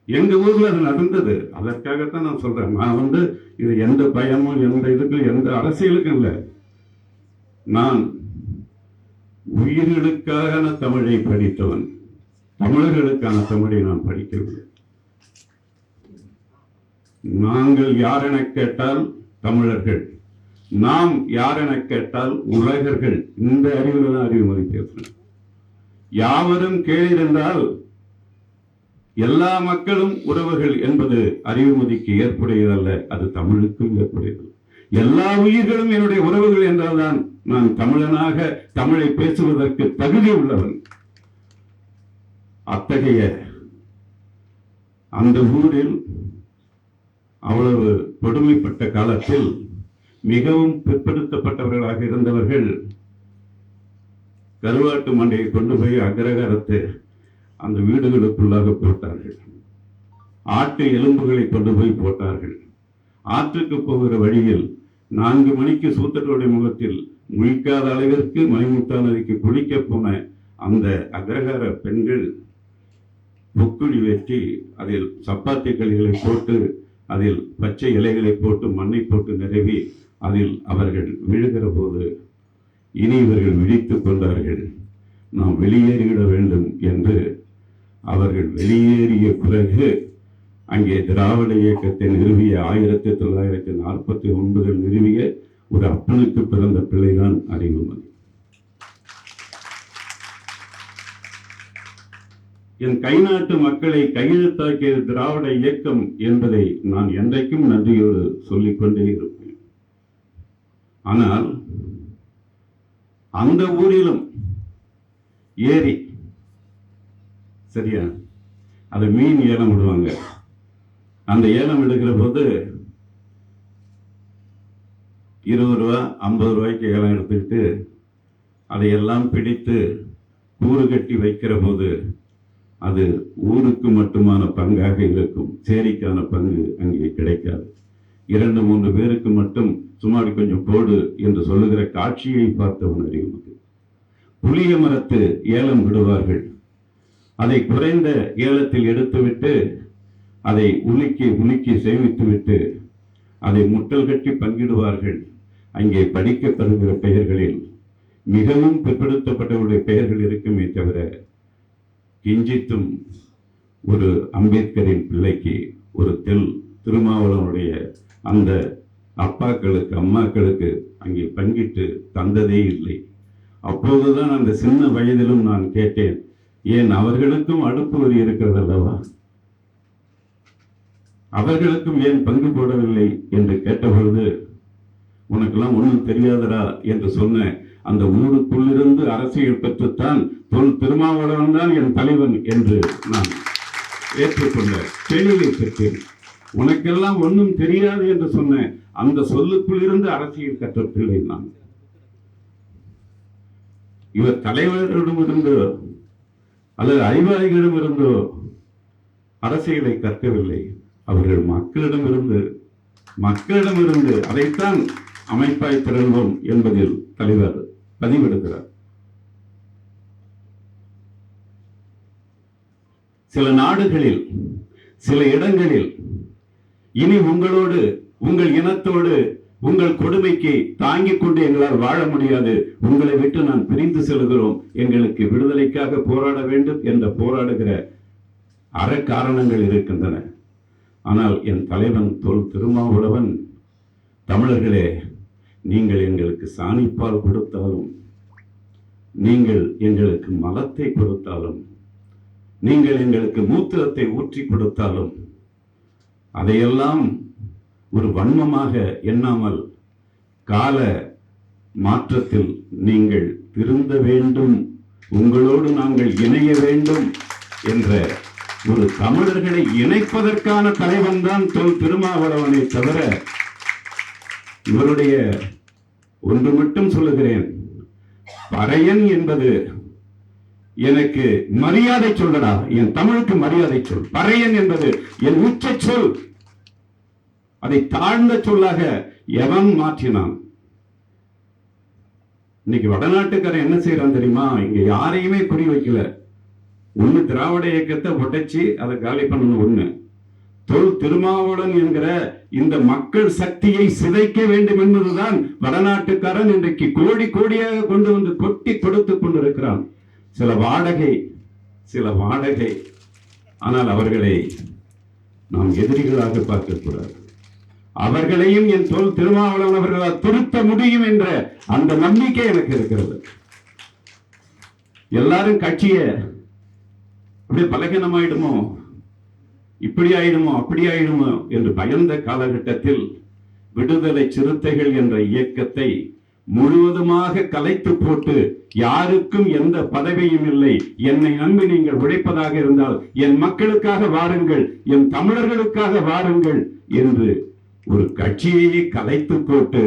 எங்க ஊர்ல அது நடந்தது. அதற்காகத்தான் நான் சொல்றேன். நான் இது எந்த பயமும் எந்த இதுக்கும் எந்த அரசியலுக்கும் இல்லை. நான் உயிர்களுக்கான தமிழை படித்தவன், தமிழர்களுக்கான தமிழை நான் படிக்கவில்லை. நாங்கள் யார் என கேட்டால் தமிழர்கள், நாம் யார் என கேட்டால் உலகர்கள். இந்த அறிவுல தான் அறிவுமதி பேசுறேன். யாவரும் கேளிருந்தால் எல்லா மக்களும் உறவுகள் என்பது அறிவுமதிக்கு ஏற்புடையதல்ல, அது தமிழுக்கும் ஏற்புடையது. எல்லா உயிர்களும் என்னுடைய உறவுகள் என்றால்தான் நான் தமிழனாக தமிழை பேசுவதற்கு தகுதி உள்ளவன். அத்தகைய அந்த ஊரில் அவ்வளவு கொடுமைப்பட்ட காலத்தில் மிகவும் பிற்படுத்தப்பட்டவர்களாக இருந்தவர்கள் கருவாட்டு மண்டையை கொண்டு போய் அக்ரகாரத்தை அந்த வீடுகளுக்குள்ளாக போட்டார்கள். ஆட்டு எலும்புகளை கொண்டு போய் போட்டார்கள். ஆற்றுக்கு போகிற வழியில் 4 மணிக்கு சூத்தட்டோடைய முகத்தில் முழிக்காத அளவிற்கு மணிமுத்தா நதிக்கு குளிக்க போன அந்த அக்ரகார பெண்கள் புக்குழி வெட்டி அதில் சப்பாத்தி களிகளை போட்டு அதில் பச்சை இலைகளை போட்டு மண்ணை போட்டு நிரவி அதில் அவர்கள் விழுகிற போது இனி இவர்கள் விழித்துக் கொண்டார்கள். நாம் வெளியேறிவிட வேண்டும் என்று அவர்கள் வெளியேறிய பிறகு அங்கே திராவிட இயக்கத்தை நிறுவிய 1949 நிறுவிய ஒரு அப்பனுக்கு பிறந்த பிள்ளைதான் அறிவுமதி. என் கைநாட்டு மக்களை கையெழுத்தாக்கிய திராவிட இயக்கம் என்பதை நான் என்றைக்கும் நன்றியோடு சொல்லிக்கொண்டே இருப்பேன். ஆனால் அந்த ஊரிலும் ஏரி சரியா, அது மீன் ஏலம் விடுவாங்க. அந்த ஏலம் எடுக்கிற போது 20 ரூபா 50 ரூபாய்க்கு ஏலம் எடுத்துக்கிட்டு அதையெல்லாம் பிடித்து கூறு கட்டி வைக்கிற போது அது ஊருக்கு மட்டுமான பங்காக இருக்கும். சேரிக்கான பங்கு அங்கே கிடைக்காது. 2-3 பேருக்கு மட்டும் சுமார் கொஞ்சம் போடு என்று சொல்லுகிற காட்சியை பார்த்தவன் அறிவுமதி. புளிய மரத்து ஏலம் விடுவார்கள். அதை குறைந்த ஏலத்தில் எடுத்துவிட்டு அதை உலுக்கி சேமித்துவிட்டு அதை முட்டல் கட்டி பங்கிடுவார்கள். அங்கே படிக்கப்படுகிற பெயர்களில் மிகவும் பிற்படுத்தப்பட்டவருடைய பெயர்கள் இருக்குமே தவிர கிஞ்சித்தும் ஒரு அம்பேத்கரின் பிள்ளைக்கு ஒரு திருமாவளவனுடைய அந்த அப்பாக்களுக்கு அம்மாக்களுக்கு அங்கே பங்கிட்டு தந்ததே இல்லை. அப்போதுதான் அந்த சின்ன வயதிலும் நான் கேட்டேன், ஏன் அவர்களுக்கும் அடுப்பு வரி இருக்கிறது அல்லவா, அவர்களுக்கும் ஏன் பங்கு போடவில்லை என்று கேட்டபொழுது, உனக்கெல்லாம் ஒன்றும் தெரியாதரா என்று சொன்ன அந்த ஊருக்குள்ளிருந்து அரசியல் பெற்றுத்தான் திருமாவளவன் தான் என் தலைவன் என்று நான் ஏற்றுக்கொண்ட கேள்வியை பெற்றேன். உனக்கெல்லாம் ஒன்றும் தெரியாது என்று சொன்ன அந்த சொல்லுக்குள் இருந்து அரசியல் கற்ற பிள்ளை நான். இவர் தலைவர்களிடமிருந்தோ அல்லது அறிவாளிகளிடமிருந்தோ அரசியலை கற்கவில்லை. அவர்கள் மக்களிடமிருந்து அதைத்தான் அமைப்பாய் திரள்வோம் என்பதில் தலைவர் பதிவெடுக்கிறார். சில நாடுகளில் சில இடங்களில் இனி உங்களோடு உங்கள் இனத்தோடு உங்கள் கொடுமைக்கு தாங்கிக் கொண்டு எங்களால் வாழ முடியாது, உங்களை விட்டு நான் பிரிந்து செல்கிறோம், எங்களுக்கு விடுதலைக்காக போராட வேண்டும் என்று போராடுகிற அறக்காரணங்கள் இருக்கின்றன. ஆனால் என் தலைவன் திருமாவளவன், தமிழர்களே, நீங்கள் எங்களுக்கு சாணிப்பால் கொடுத்தாலும் நீங்கள் எங்களுக்கு மலத்தை கொடுத்தாலும், நீங்கள் எங்களுக்கு மூத்திரத்தை ஊற்றி கொடுத்தாலும் அதையெல்லாம் ஒரு வன்மமாக எண்ணாமல் கால மாற்றத்தில் நீங்கள் திருந்த வேண்டும், உங்களோடு நாங்கள் இணைய வேண்டும் என்ற ஒரு தமிழர்களை இணைப்பதற்கான தலைவன் தான் தொல் திருமாவளவனை தவிர, இவருடைய ஒன்று மட்டும் சொல்லுகிறேன், பறையன் என்பது எனக்கு மரியாதை சொல்லடா, என் தமிழுக்கு மரியாதை சொல். பறையன் என்பது என் உச்ச சொல். அதை தாழ்ந்த சொல்லாக எவன் மாற்றினான்? இன்னைக்கு வடநாட்டுக்காரன் என்ன செய்யறான் தெரியுமா? இங்க யாரையுமே குறி வைக்கல. ஒண்ணு திராவிட இயக்கத்தை உடைச்சி அதை காலி பண்ணணும், ஒண்ணு தொல் திருமாவளவன் என்கிற இந்த மக்கள் சக்தியை சிதைக்க வேண்டும் என்பதுதான் வடநாட்டுக்காரன் இன்றைக்கு கோடி கோடியாக கொண்டு வந்து கொட்டி கொடுத்து கொண்டிருக்கிறான். சில வாடகை, ஆனால் அவர்களை நாம் எதிரிகளாக பார்க்கக்கூடாது. அவர்களையும் என் தொல் திருமாவளவன் அவர்களால் திருத்த முடியும் என்ற அந்த நம்பிக்கை எனக்கு இருக்கிறது. எல்லாரும் கட்சியை அப்படியே பலகீனமாயிடுமோ, இப்படி ஆயிடுமோ அப்படி ஆயிடுமோ என்று பயந்த காலகட்டத்தில் விடுதலை சிறுத்தைகள் என்ற இயக்கத்தை முழுவதுமாக கலைத்து போட்டு, யாருக்கும் எந்த பதவியும் இல்லை, என்னை நம்பி நீங்கள் உழைப்பதாக இருந்தால் என் மக்களுக்காக வாருங்கள், என் தமிழர்களுக்காக வாருங்கள் என்று ஒரு கட்சியை கலைத்து போட்டு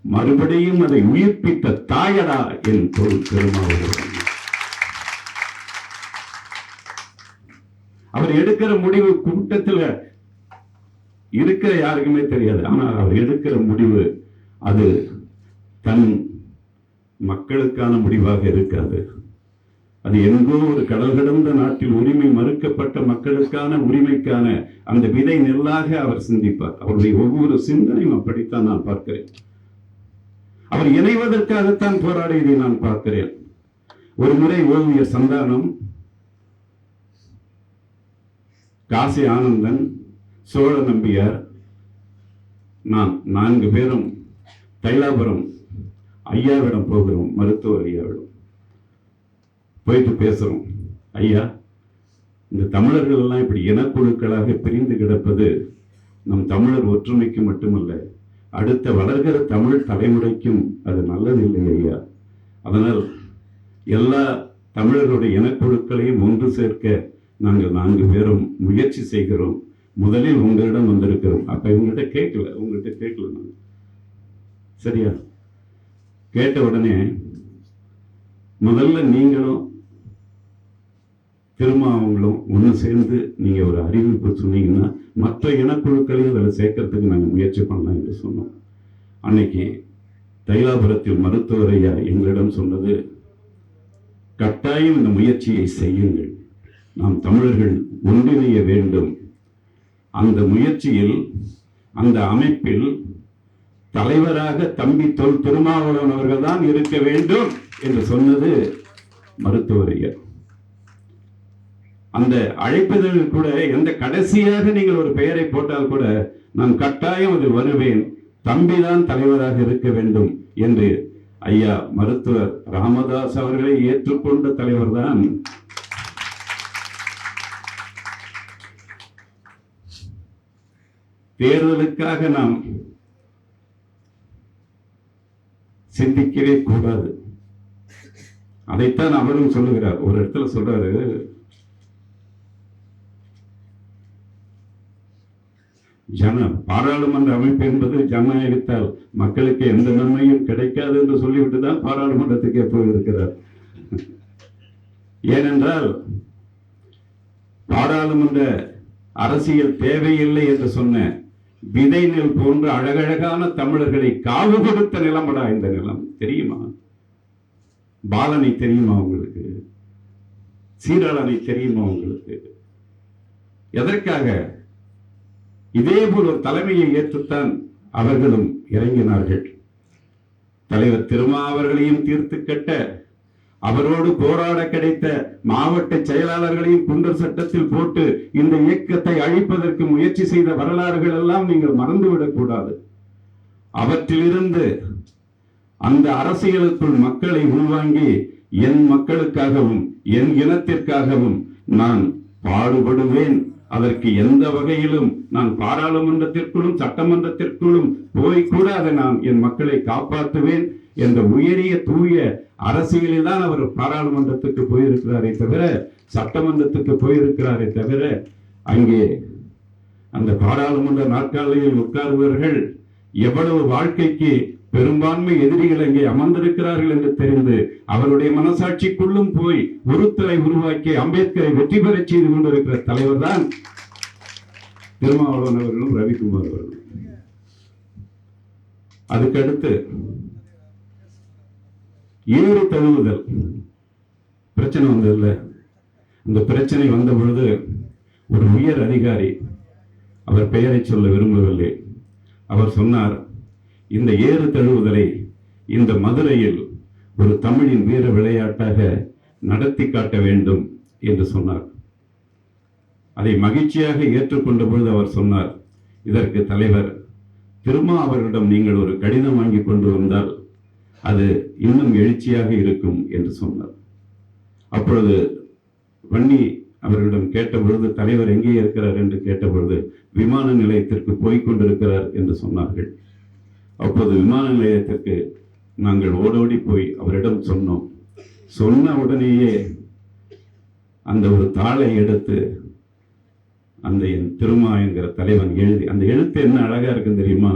மறுபடியும் அதை உயிர்ப்பித்த தாயடா என் தொல் திருமாவளவன். அவர் எடுக்கிற முடிவு கூட்டத்தில் இருக்கிற யாருக்குமே தெரியாது. ஆனால் அவர் எடுக்கிற முடிவு அது தன் மக்களுக்கான முடிவாக இருக்காது. அது எங்கோ ஒரு கடல் கடந்த நாட்டில் உரிமை மறுக்கப்பட்ட மக்களுக்கான உரிமைக்கான அந்த விதை நெல்லாக அவர் சிந்திப்பார். அவருடைய ஒவ்வொரு சிந்தனையும் அப்படித்தான் நான் பார்க்கிறேன். அவர் இணைவதற்காகத்தான் போராடியதை நான் பார்க்கிறேன். ஒரு முறை ஓவியர் சந்தானம், காசி ஆனந்தன், சோழ நம்பியார், நான் 4 பேரும் தைலாபுரம் ஐயாவிடம் போகிறோம். மருத்துவர் ஐயாவிடம் போயிட்டு பேசுறோம். ஐயா, இந்த தமிழர்கள் எல்லாம் இப்படி இனக்குழுக்களாக பிரிந்து கிடப்பது நம் தமிழர் ஒற்றுமைக்கு மட்டுமல்ல, அடுத்த வளர்கிற தமிழ் தலைமுறைக்கும் அது நல்லதில்லை ஐயா. அதனால் எல்லா தமிழர்களுடைய இனக்குழுக்களையும் ஒன்று சேர்க்க நாங்கள் 4 பேரும் முயற்சி செய்கிறோம். முதலில் உங்களிடம் வந்திருக்கிறோம். அப்ப உங்கள்கிட்ட கேட்கல நாங்கள். சரியா? கேட்ட உடனே முதல்ல நீங்களும் திருமாவங்களும் ஒன்று சேர்ந்து நீங்க ஒரு அறிவிப்பு சொன்னீங்கன்னா மற்ற இனக்குழுக்களையும் அதில் சேர்க்கறதுக்கு நாங்கள் முயற்சி பண்ணலாம் என்று சொன்னோம். அன்னைக்கு தைலாபுரத்தில் மருத்துவர் ஐயா எங்களிடம் சொன்னது, கட்டாயம் இந்த முயற்சியை செய்யுங்கள், நாம் தமிழர்கள் ஒன்றிணைய வேண்டும், அந்த முயற்சியில் அந்த அமைப்பில் தலைவராக தம்பி தொல் திருமாவளவன் அவர்கள் தான் இருக்க வேண்டும் என்று சொன்னது மருத்துவர் ஐயா. அந்த அழைப்பதில் கூட எந்த கடைசியாக நீங்கள் ஒரு பெயரை போட்டால் கூட நான் கட்டாயம் அதில் வருவேன், தம்பிதான் தலைவராக இருக்க வேண்டும் என்று ஐயா மருத்துவர் ராமதாஸ் அவர்களை ஏற்றுக்கொண்ட தலைவர் தான் தேர்தலுக்காக நாம் சிந்திக்கவே கூடாது. அதைத்தான் அவரும் சொல்லுகிறார். ஒரு இடத்துல சொல்றாரு, பாராளுமன்ற அமைப்பு என்பது ஜனநாயகத்தால் மக்களுக்கு எந்த நன்மையும் கிடைக்காது என்று சொல்லிவிட்டுதான் பாராளுமன்றத்துக்கே போயிருக்கிறார். ஏனென்றால் பாராளுமன்ற அரசியல் தேவையில்லை என்று சொன்ன விதை நெல் போன்ற அழகழகான தமிழர்களை காவு கொடுத்த நிலமடா இந்த நிலம். தெரியுமா? பாலனை தெரியுமா உங்களுக்கு? சீராளனை தெரியுமா உங்களுக்கு? எதற்காக? இதே போல் ஒரு தலைமையை ஏற்றுத்தான் அவர்களும் இறங்கினார்கள். தலைவர் திருமாவர்களையும் தீர்த்து கட்ட, அவரோடு போராட கிடைத்த மாவட்ட செயலாளர்களையும் குண்டர் சட்டத்தில் போட்டு இந்த இயக்கத்தை அழிப்பதற்கு முயற்சி செய்த வரலாறுகள் எல்லாம் நீங்கள் மறந்துவிடக் கூடாது. அவற்றிலிருந்து அந்த அரசியலுக்குள் மக்களை உள்வாங்கி என் மக்களுக்காகவும் என் இனத்திற்காகவும் நான் பாடுபடுவேன். அதற்கு எந்த வகையிலும் நான் பாராளுமன்றத்திற்குள்ளும் சட்டமன்றத்திற்குள்ளும் போய் கூட அதை நான் என் மக்களை காப்பாற்றுவேன் என்ற உயரிய தூய அரசியலில் தான் அவர் பாராளுமன்றத்துக்கு போயிருக்கிறாரே தவிர, சட்டமன்றத்துக்கு போயிருக்கிறாரே தவிர, அங்கே அந்த பாராளுமன்ற நாற்காலியில் உட்கார்பவர்கள் எவ்வளவு வாழ்க்கைக்கு பெரும்பான்மை எதிரிகள் அங்கே அமர்ந்திருக்கிறார்கள் என்று தெரிந்து அவருடைய மனசாட்சிக்குள்ளும் போய் ஒருத்தரை உருவாக்கி அம்பேத்கரை வெற்றி பெற செய்து கொண்டிருக்கிற தலைவர் தான் திருமாவளவன் அவர்களும் ரவிக்குமார் அவர்களும். அதுக்கடுத்து ஏறு தழுவுதல் பிரச்சனை வந்ததில்ல. அந்த பிரச்சனை வந்த பொழுது ஒரு உயர் அதிகாரி, அவர் பெயரை சொல்ல விரும்பவில்லை, அவர் சொன்னார், இந்த ஏறு தழுவுதலை இந்த மதுரையில் ஒரு தமிழின் வீர விளையாட்டாக நடத்தி காட்ட வேண்டும் என்று சொன்னார். அதை மகிழ்ச்சியாக ஏற்றுக்கொண்ட பொழுது அவர் சொன்னார், இதற்கு தலைவர் திருமா அவர்களிடம் நீங்கள் ஒரு கடிதம் வாங்கி கொண்டு வந்தால் அது இன்னும் எழுச்சியாக இருக்கும் என்று சொன்னார். அப்பொழுது வன்னி அவர்களிடம் கேட்ட பொழுது தலைவர் எங்கே இருக்கிறார் என்று கேட்ட பொழுது விமான நிலையத்திற்கு போய்கொண்டிருக்கிறார் என்று சொன்னார்கள். அப்போது விமான நிலையத்திற்கு நாங்கள் ஓடோடி போய் அவரிடம் சொன்னோம். சொன்ன உடனேயே அந்த ஒரு தாளை எடுத்து அந்த என் திருமா என்கிற தலைவன் எழுதி, அந்த எழுத்து என்ன அழகா இருக்குன்னு தெரியுமா?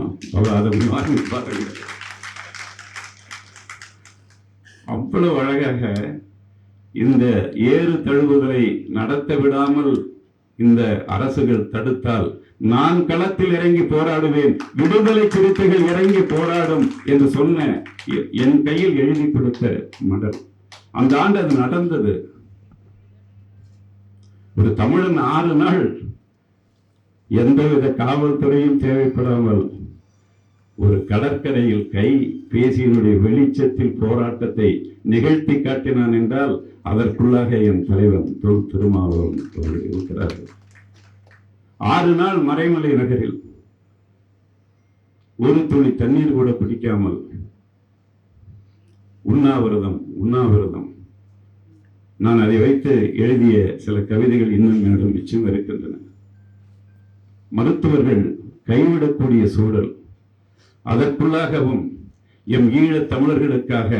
அவ்வளவு அழகாக இந்த ஏறு தழுவுதலை நடத்த விடாமல் இந்த அரசுகள் தடுத்தால் நான் களத்தில் இறங்கி போராடுவேன், விடுதலை சிறுத்தைகள் இறங்கி போராடும் என்று சொன்ன என் கையில் எழுதி கொடுத்த மடல். அந்த ஆண்டு அது நடந்தது. ஒரு தமிழன் 6 நாள் எந்தவித காவல்துறையும் தேவைப்படாமல் ஒரு கடற்கரையில் கை பேசியினுடைய வெளிச்சத்தில் போராட்டத்தை நிகழ்த்தி காட்டினான் என்றால் அதற்குள்ளாக என் தலைவன் திருமாவளவன் இருக்கிறார்கள். 6 நாள் மறைமலை நகரில் ஒரு துளி தண்ணீர் கூட பிடிக்காமல் உண்ணாவிரதம். நான் அதை வைத்து எழுதிய சில கவிதைகள் இன்னும் என்னிடம் மிச்சம் இருக்கின்றன. மருத்துவர்கள் கைவிடக்கூடிய சூழல், அதற்குள்ளாகவும் எம் ஈழத் தமிழர்களுக்காக,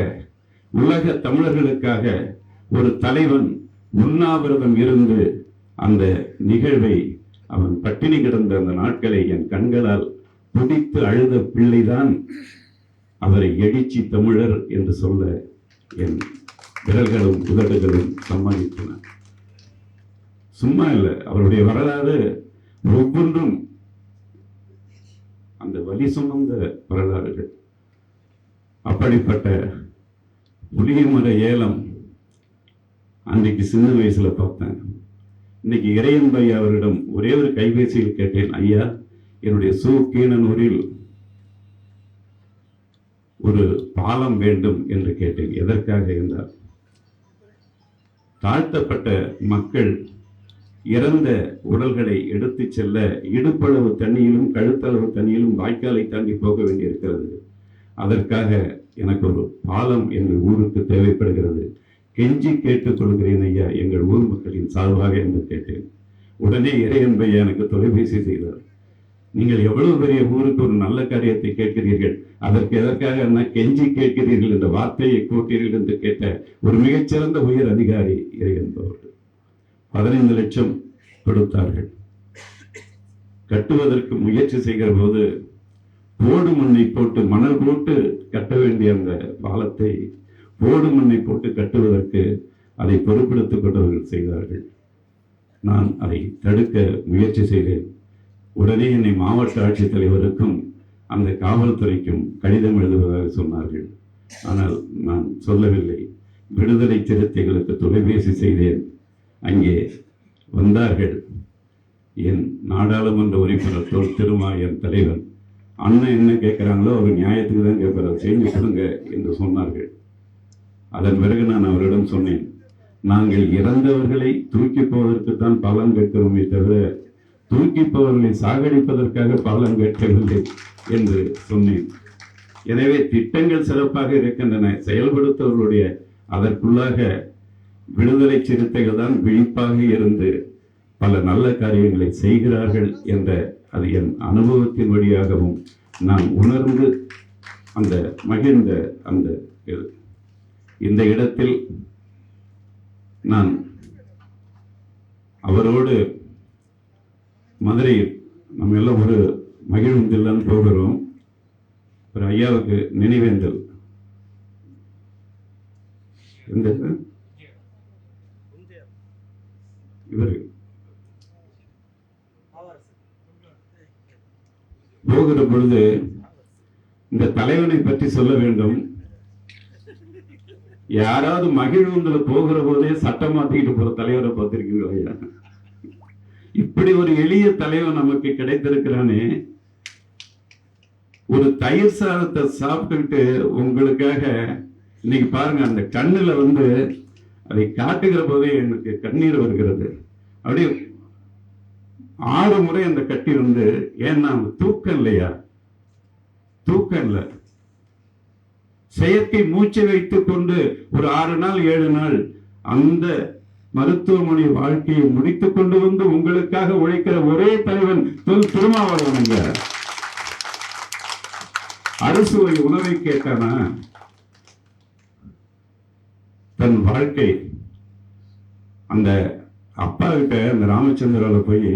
உலக தமிழர்களுக்காக ஒரு தலைவன் உண்ணாவிரதம் இருந்து அந்த நிகழ்வை, அவன் பட்டினி கிடந்த அந்த நாட்களை என் கண்களால் துடித்து அழுத பிள்ளைதான் அவரை எழுச்சி தமிழர் என்று சொல்ல என் விரல்களும் உதடுகளும் சம்மதித்தன. சும்மா இல்லை, அவருடைய வரலாறு ஒவ்வொன்றும் அந்த வலி சுமந்த வரலாறுகள். அப்படிப்பட்ட புளியமர ஏலம் அன்றைக்கு சின்ன வயசுல பார்த்தேன். இன்னைக்கு இறையன் பை அவரிடம் ஒரே ஒரு கைபேசியில் கேட்டேன், ஐயா என்னுடைய கீழனூரில் ஒரு பாலம் வேண்டும் என்று கேட்டேன். எதற்காக என்றால், தாழ்த்தப்பட்ட மக்கள் இறந்த உடல்களை எடுத்து செல்ல இடுப்பளவு தண்ணியிலும் கழுத்தளவு தண்ணியிலும் வாய்க்காலை தாண்டி போக வேண்டியிருக்கிறது. அதற்காக எனக்கு ஒரு பாலம் எங்கள் ஊருக்கு தேவைப்படுகிறது. கெஞ்சி கேட்டுக் கொள்கிறேன் ஐயா, எங்கள் ஊர் மக்களின் சார்பாக என்று கேட்டேன். உடனே இறையன் பையா எனக்கு தொலைபேசி செய்தார். நீங்கள் எவ்வளவு பெரிய ஊருக்கு ஒரு நல்ல காரியத்தை கேட்கிறீர்கள், அதற்கு எதற்காக என்ன கெஞ்சி கேட்கிறீர்கள் என்ற வார்த்தையை கூட்டீர்கள் என்று கேட்ட ஒரு மிகச்சிறந்த உயர் அதிகாரி இறையன் அவர்கள். 15 லட்சம் கொடுத்தார்கள். கட்டுவதற்கு முயற்சி செய்கிற போது போடு மண்ணை போட்டு மணல் போட்டு கட்ட வேண்டிய அந்த பாலத்தை போடு மண்ணை போட்டு கட்டுவதற்கு அதை பொறுப்பெடுத்துக் கொண்டவர்கள் செய்தார்கள். நான் அதை தடுக்க முயற்சி செய்தேன். உடனே என்னை மாவட்ட ஆட்சித்தலைவருக்கும் அந்த காவல்துறைக்கும் கடிதம் எழுதுவதாக சொன்னார்கள். ஆனால் நான் சொல்லவில்லை. விடுதலை சிறுத்தைகளுக்கு தொலைபேசி செய்தேன். அங்கே வந்தார்கள். என் நாடாளுமன்ற உறுப்பினர் திருமா, என் தலைவன், அண்ணன் என்ன கேட்கிறாங்களோ அவர் நியாயத்துக்கு தான் கேட்கிறார், செஞ்சு கொடுங்க என்று சொன்னார்கள். அதன் பிறகு நான் அவரிடம் சொன்னேன், நாங்கள் இறந்தவர்களை தூக்கி போவதற்குத்தான் பாலம் கேட்கிறோமே தவிர தூக்கி போவர்களை சாகடிப்பதற்காக பாலம் கேட்கவில்லை என்று சொன்னேன். எனவே திட்டங்கள் சிறப்பாக இருக்கின்றன, செயல்படுத்தவர்களுடைய அதற்குள்ளாக விடுதலை சிறுத்தைகள் தான் விழிப்பாக இருந்து பல நல்ல காரியங்களை செய்கிறார்கள் என்ற அது என் அனுபவத்தின் வழியாகவும் நான் உணர்ந்து அந்த மகிழ்ந்த அந்த இந்த இடத்தில் நான் அவரோடு மதுரையில் நம்ம எல்லாம் ஒரு மகிழ்வுந்தில்தான் போகிறோம். ஒரு ஐயாவுக்கு நினைவேந்தல் இவர் போகிற பொழுது இந்த தலைவனை பற்றி சொல்ல வேண்டும். யாராவது மகிழ்வுங்களை போகிற போதே சட்டம் மாத்திக்கிட்டு போற தலைவரை பார்த்திருக்கீங்களா? இப்படி ஒரு எளிய தலைவன் நமக்கு கிடைத்திருக்கிறானே. ஒரு தயிர் சாதத்தை சாப்பிட்டுக்கிட்டு உங்களுக்காக இன்னைக்கு பாருங்க, அந்த கண்ணுல அதை காட்டுகிற போதே எனக்கு கண்ணீர் வருகிறது. அப்படியே 6 முறை அந்த கட்டி ஏன்னா தூக்கம் இல்லையா, தூக்கம் இல்லை, செயற்கை மூச்சை வைத்துக் கொண்டு ஒரு 6 நாள் 7 நாள் அந்த மருத்துவமனை வாழ்க்கையை முடித்துக் கொண்டு உங்களுக்காக உழைக்கிற ஒரே தலைவன் திருமாவளவன். அறுசுவை உணவை கேட்டானா? தன் வாழ்க்கை அந்த அப்பா கிட்ட அந்த ராமச்சந்திரால போய்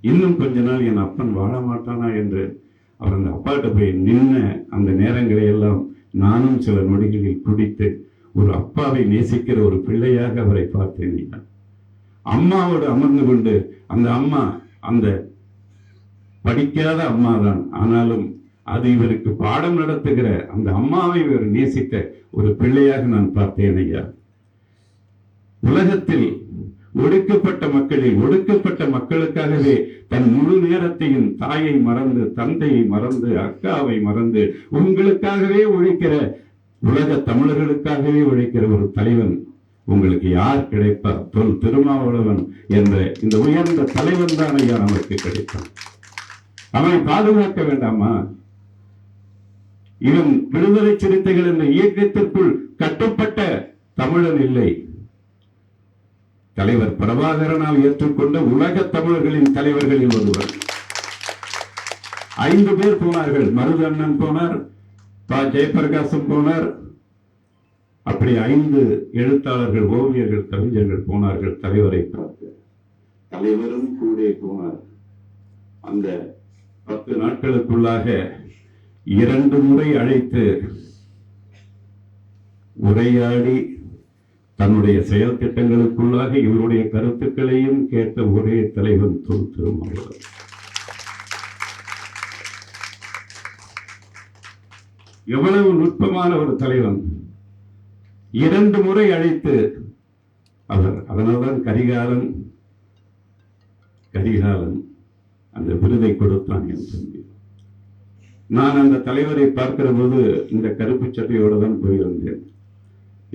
இன்னும் கொஞ்ச நாள் என் அப்பன் வாழ மாட்டானா என்று அவர் அந்த அப்பாட்ட போய் நின்ன அந்த நேரங்களை எல்லாம் நானும் சில நொடிகளில் குடித்து ஒரு அப்பாவை நேசிக்கிற ஒரு பிள்ளையாக அவரை பார்த்தேன். அம்மாவோடு அமர்ந்து கொண்டு அந்த அம்மா அந்த படிக்காத அம்மா தான், ஆனாலும் அது இவருக்கு பாடம் நடத்துகிற அந்த அம்மாவை இவர் நேசித்த ஒரு பிள்ளையாக நான் பார்த்தேன் ஐயா. உலகத்தில் ஒடுக்கப்பட்ட மக்களில் ஒடுக்கப்பட்ட மக்களுக்காகவே தன் முழு நேரத்தையும் தாயை மறந்து, தந்தையை மறந்து, அக்காவை மறந்து உங்களுக்காகவே உழைக்கிற, உலக தமிழர்களுக்காகவே உழைக்கிற ஒரு தலைவன் உங்களுக்கு யார் கிடைப்பார்? திருமாவளவன் என்ற இந்த உயர்ந்த தலைவன் தான் ஐயா நமக்கு கிடைப்பான். அவனை பாதுகாக்க வேண்டாமா? இவன் விடுதலை சிறுத்தைகள் என்ற இயக்கத்திற்குள் கட்டப்பட்ட தமிழன் இல்லை. தலைவர் பிரபாகரனால் ஏற்றுக்கொண்ட உலக தமிழர்களின் தலைவர்களில் ஒருவர். 5 பேர் போனார்கள். மருதண்ணன் போனார், ஜெயபிரகாசம் போனார், அப்படி 5 எழுத்தாளர்கள், ஓவியர்கள், கவிஞர்கள் போனார்கள் தலைவரை பார்க்க. தலைவரும் கூட போனார். அந்த 10 நாட்களுக்குள்ளாக 2 முறை அழைத்து உரையாடி தன்னுடைய செயல் திட்டங்களுக்குள்ளாக இவருடைய கருத்துக்களையும் கேட்ட ஒரே தலைவன் திருமாவளவன். எவ்வளவு நுட்பமான ஒரு தலைவன்! 2 முறை அழைத்து அவர், அதனால்தான் கரிகாலன் அந்த விருதை கொடுத்தான் என்று. நான் அந்த தலைவரை பார்க்கிற போது இந்த கருப்பு சட்டையோடு தான் போயிருந்தேன்.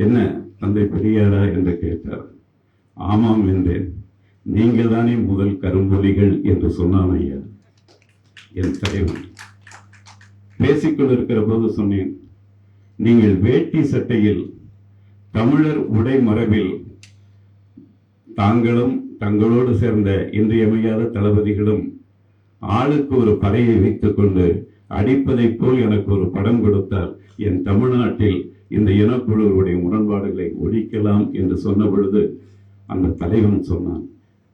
என்ன தந்தை பெரியாரா என்று கேட்டார். ஆமாம் என்றேன். நீங்கள் தானே முதல் கரும்புலிகள் என்று சொன்னான் ஐயா என் தலைவன். பேசிக்கொண்டிருக்கிற போது சொன்னேன், நீங்கள் வேட்டி சட்டையில் தமிழர் உடை மரபில் தாங்களும் தங்களோடு சேர்ந்த இன்றியமையாத தளபதிகளும் ஆளுக்கு ஒரு படையை வைத்துக் கொண்டு அடிப்பதை போல் எனக்கு ஒரு படம் கொடுத்தால் என் தமிழ்நாட்டில் இந்த இனக்குழுவுடைய முரண்பாடுகளை ஒழிக்கலாம் என்று சொன்ன பொழுது அந்த தலைவன் சொன்னான்,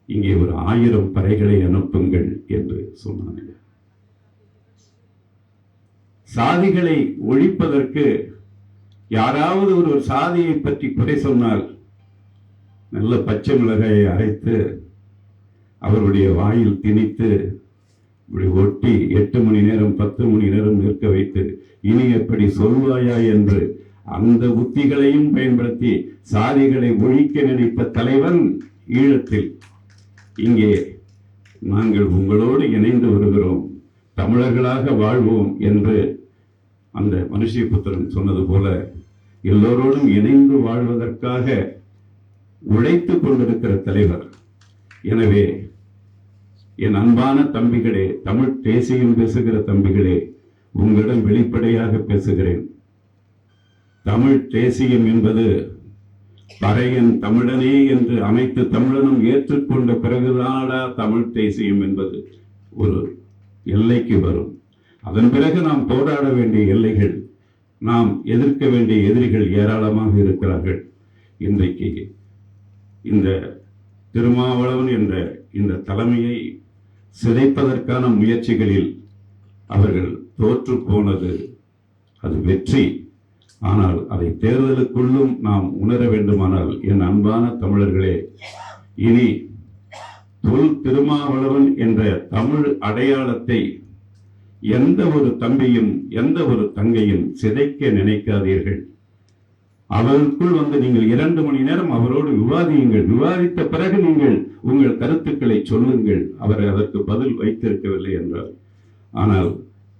இங்கே ஒரு 1000 படைகளை அனுப்புங்கள் என்று சொன்னான். சாதிகளை ஒழிப்பதற்கு யாராவது ஒரு சாதியை பற்றி குறை சொன்னால் நல்ல பச்சை மிளகாயை அரைத்து அவருடைய வாயில் திணித்து இப்படி ஒட்டி 8 மணி நேரம் 10 மணி நேரம் நிற்க வைத்து இனி எப்படி சொல்வாயா என்று அந்த உத்திகளையும் பயன்படுத்தி சாதிகளை ஒழிக்க நினைத்த தலைவன் ஈழத்தில். இங்கே நாங்கள் உங்களோடு இணைந்து வருகிறோம், தமிழர்களாக வாழ்வோம் என்று அந்த மனுஷியபுத்திரன் சொன்னது போல எல்லோரோடும் இணைந்து வாழ்வதற்காக உழைத்துக் கொண்டிருக்கிற தலைவர். எனவே என் அன்பான தம்பிகளே, தமிழ் தேசியம் பேசுகிற தம்பிகளே, உங்களிடம் வெளிப்படையாக பேசுகிறேன். தமிழ் தேசியம் என்பது பறையன் தமிழனே என்று அனைத்து தமிழனும் ஏற்றுக்கொண்ட பிறகுதானா தமிழ் தேசியம் என்பது ஒரு எல்லைக்கு வரும். அதன் பிறகு நாம் போராட வேண்டிய எல்லைகள், நாம் எதிர்க்க வேண்டிய எதிரிகள் ஏராளமாக இருக்கிறார்கள். இன்றைக்கு இந்த திருமாவளவன் என்ற இந்த தலைமையை சிதைப்பதற்கான முயற்சிகளில் அவர்கள் தோற்று போனது அது வெற்றி. ஆனால் அதை தேர்தலுக்குள்ளும் நாம் உணர வேண்டுமானால், என் அன்பான தமிழர்களே, இனி தொல் திருமாவளவன் என்ற தமிழ் அடையாளத்தை எந்த ஒரு தம்பியும் எந்த ஒரு தங்கையும் சிதைக்க நினைக்காதீர்கள். அவருக்குள் வந்து நீங்கள் 2 மணி நேரம் அவரோடு விவாதியுங்கள். விவாதித்த பிறகு நீங்கள் உங்கள் கருத்துக்களை சொல்லுங்கள். அவர் அதற்கு பதில் வைத்திருக்கவில்லை என்றார். ஆனால்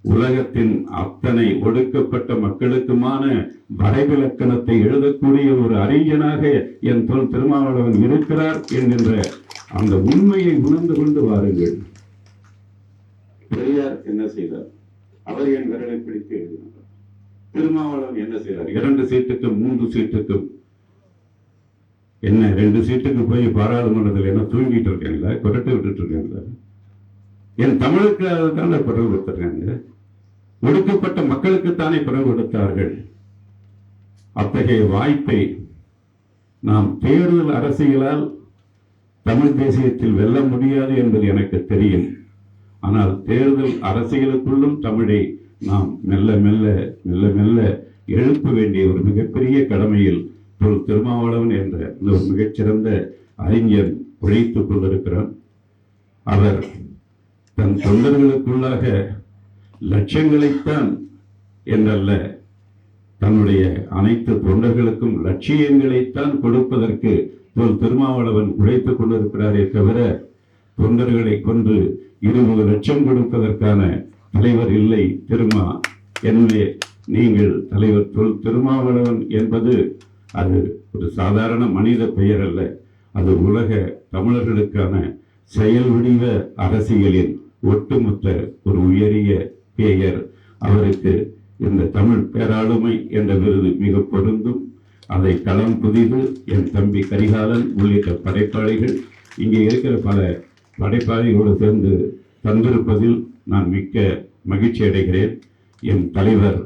உலகத்தின் அத்தனை ஒடுக்கப்பட்ட மக்களுக்குமான வரைவிலக்கணத்தை எழுதக்கூடிய ஒரு அறிஞனாக என் தொல் திருமாவளவன் இருக்கிறார் என்கின்ற அந்த உண்மையை உணர்ந்து கொண்டு வாருங்கள். பெரியார் என்ன செய்தார்? அவர் என் விரலை பிடித்து எழுதினார். திருமாவளவன் என்ன செய்தார்? 2 சீட்டுக்கும் 3 சீட்டுக்கும் என்ன 2 சீட்டுக்கு போய் பாராளுமன்றத்தில் என்ன தூங்கிட்டு இருக்காங்களா, கொரட்டை விட்டுட்டு இருக்காங்களா? என் தமிழுக்கு அதுதானே குரல் கொடுத்துருக்காங்க. ஒடுக்கப்பட்ட மக்களுக்குத்தானே குரல் கொடுத்தார்கள். அத்தகைய வாய்ப்பை நாம் தேர்தல் அரசியலால் தமிழ் தேசியத்தில் வெல்ல முடியாது என்பது எனக்கு தெரியும். ஆனால் தேர்தல் அரசியலுக்குள்ளும் தமிழை நாம் மெல்ல மெல்ல மெல்ல மெல்ல எழுப்ப வேண்டிய ஒரு மிகப்பெரிய கடமையில் தொல் திருமாவளவன் என்ற இந்த ஒரு மிகச்சிறந்த அறிஞர் உழைத்துக் கொண்டிருக்கிறார். அவர் தன் தொண்டர்களுக்குள்ளாக லட்சியங்களைத்தான் என்றல்ல, தன்னுடைய அனைத்து தொண்டர்களுக்கும் லட்சியங்களைத்தான் கொடுப்பதற்கு தொல் திருமாவளவன் உழைத்துக் கொண்டிருக்கிறாரே தவிர தொண்டர்களை கொன்று 20 லட்சம் கொடுப்பதற்கான தலைவர் இல்லை திருமா. எனவே நீங்கள் தலைவர் தொல் திருமாவளவன் என்பது அது ஒரு சாதாரண மனித பெயர் அல்ல, அது உலக தமிழர்களுக்கான செயல் வடிவ அரசியலின் ஒட்டுமொத்த ஒரு உயரிய பெயர். அவருக்கு இந்த தமிழ் பேராளுமை என்ற விருது மிக பொருந்தும். அதை களம் புதிது என் தம்பி கரிகாலன் உள்ளிட்ட படைப்பாளிகள், இங்கே இருக்கிற பல படைப்பாளிகளோடு சேர்ந்து தந்திருப்பதில் நான் மிக்க மகிழ்ச்சி அடைகிறேன். என் தலைவர்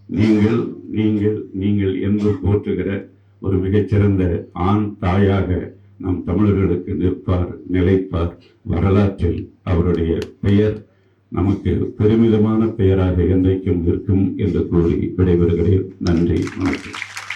நீங்கள் நீங்கள் நீங்கள் என்று போற்றுகிற ஒரு மிகச்சிறந்த ஆண் தாயாக நம் தமிழர்களுக்கு நிற்பார், நிலைப்பார். வரலாற்றில் அவருடைய பெயர் நமக்கு பெருமிதமான பெயராக என்றைக்கும் இருக்கும் என்று கூறி விடைபெறுகிறேன். நன்றி, வணக்கம்.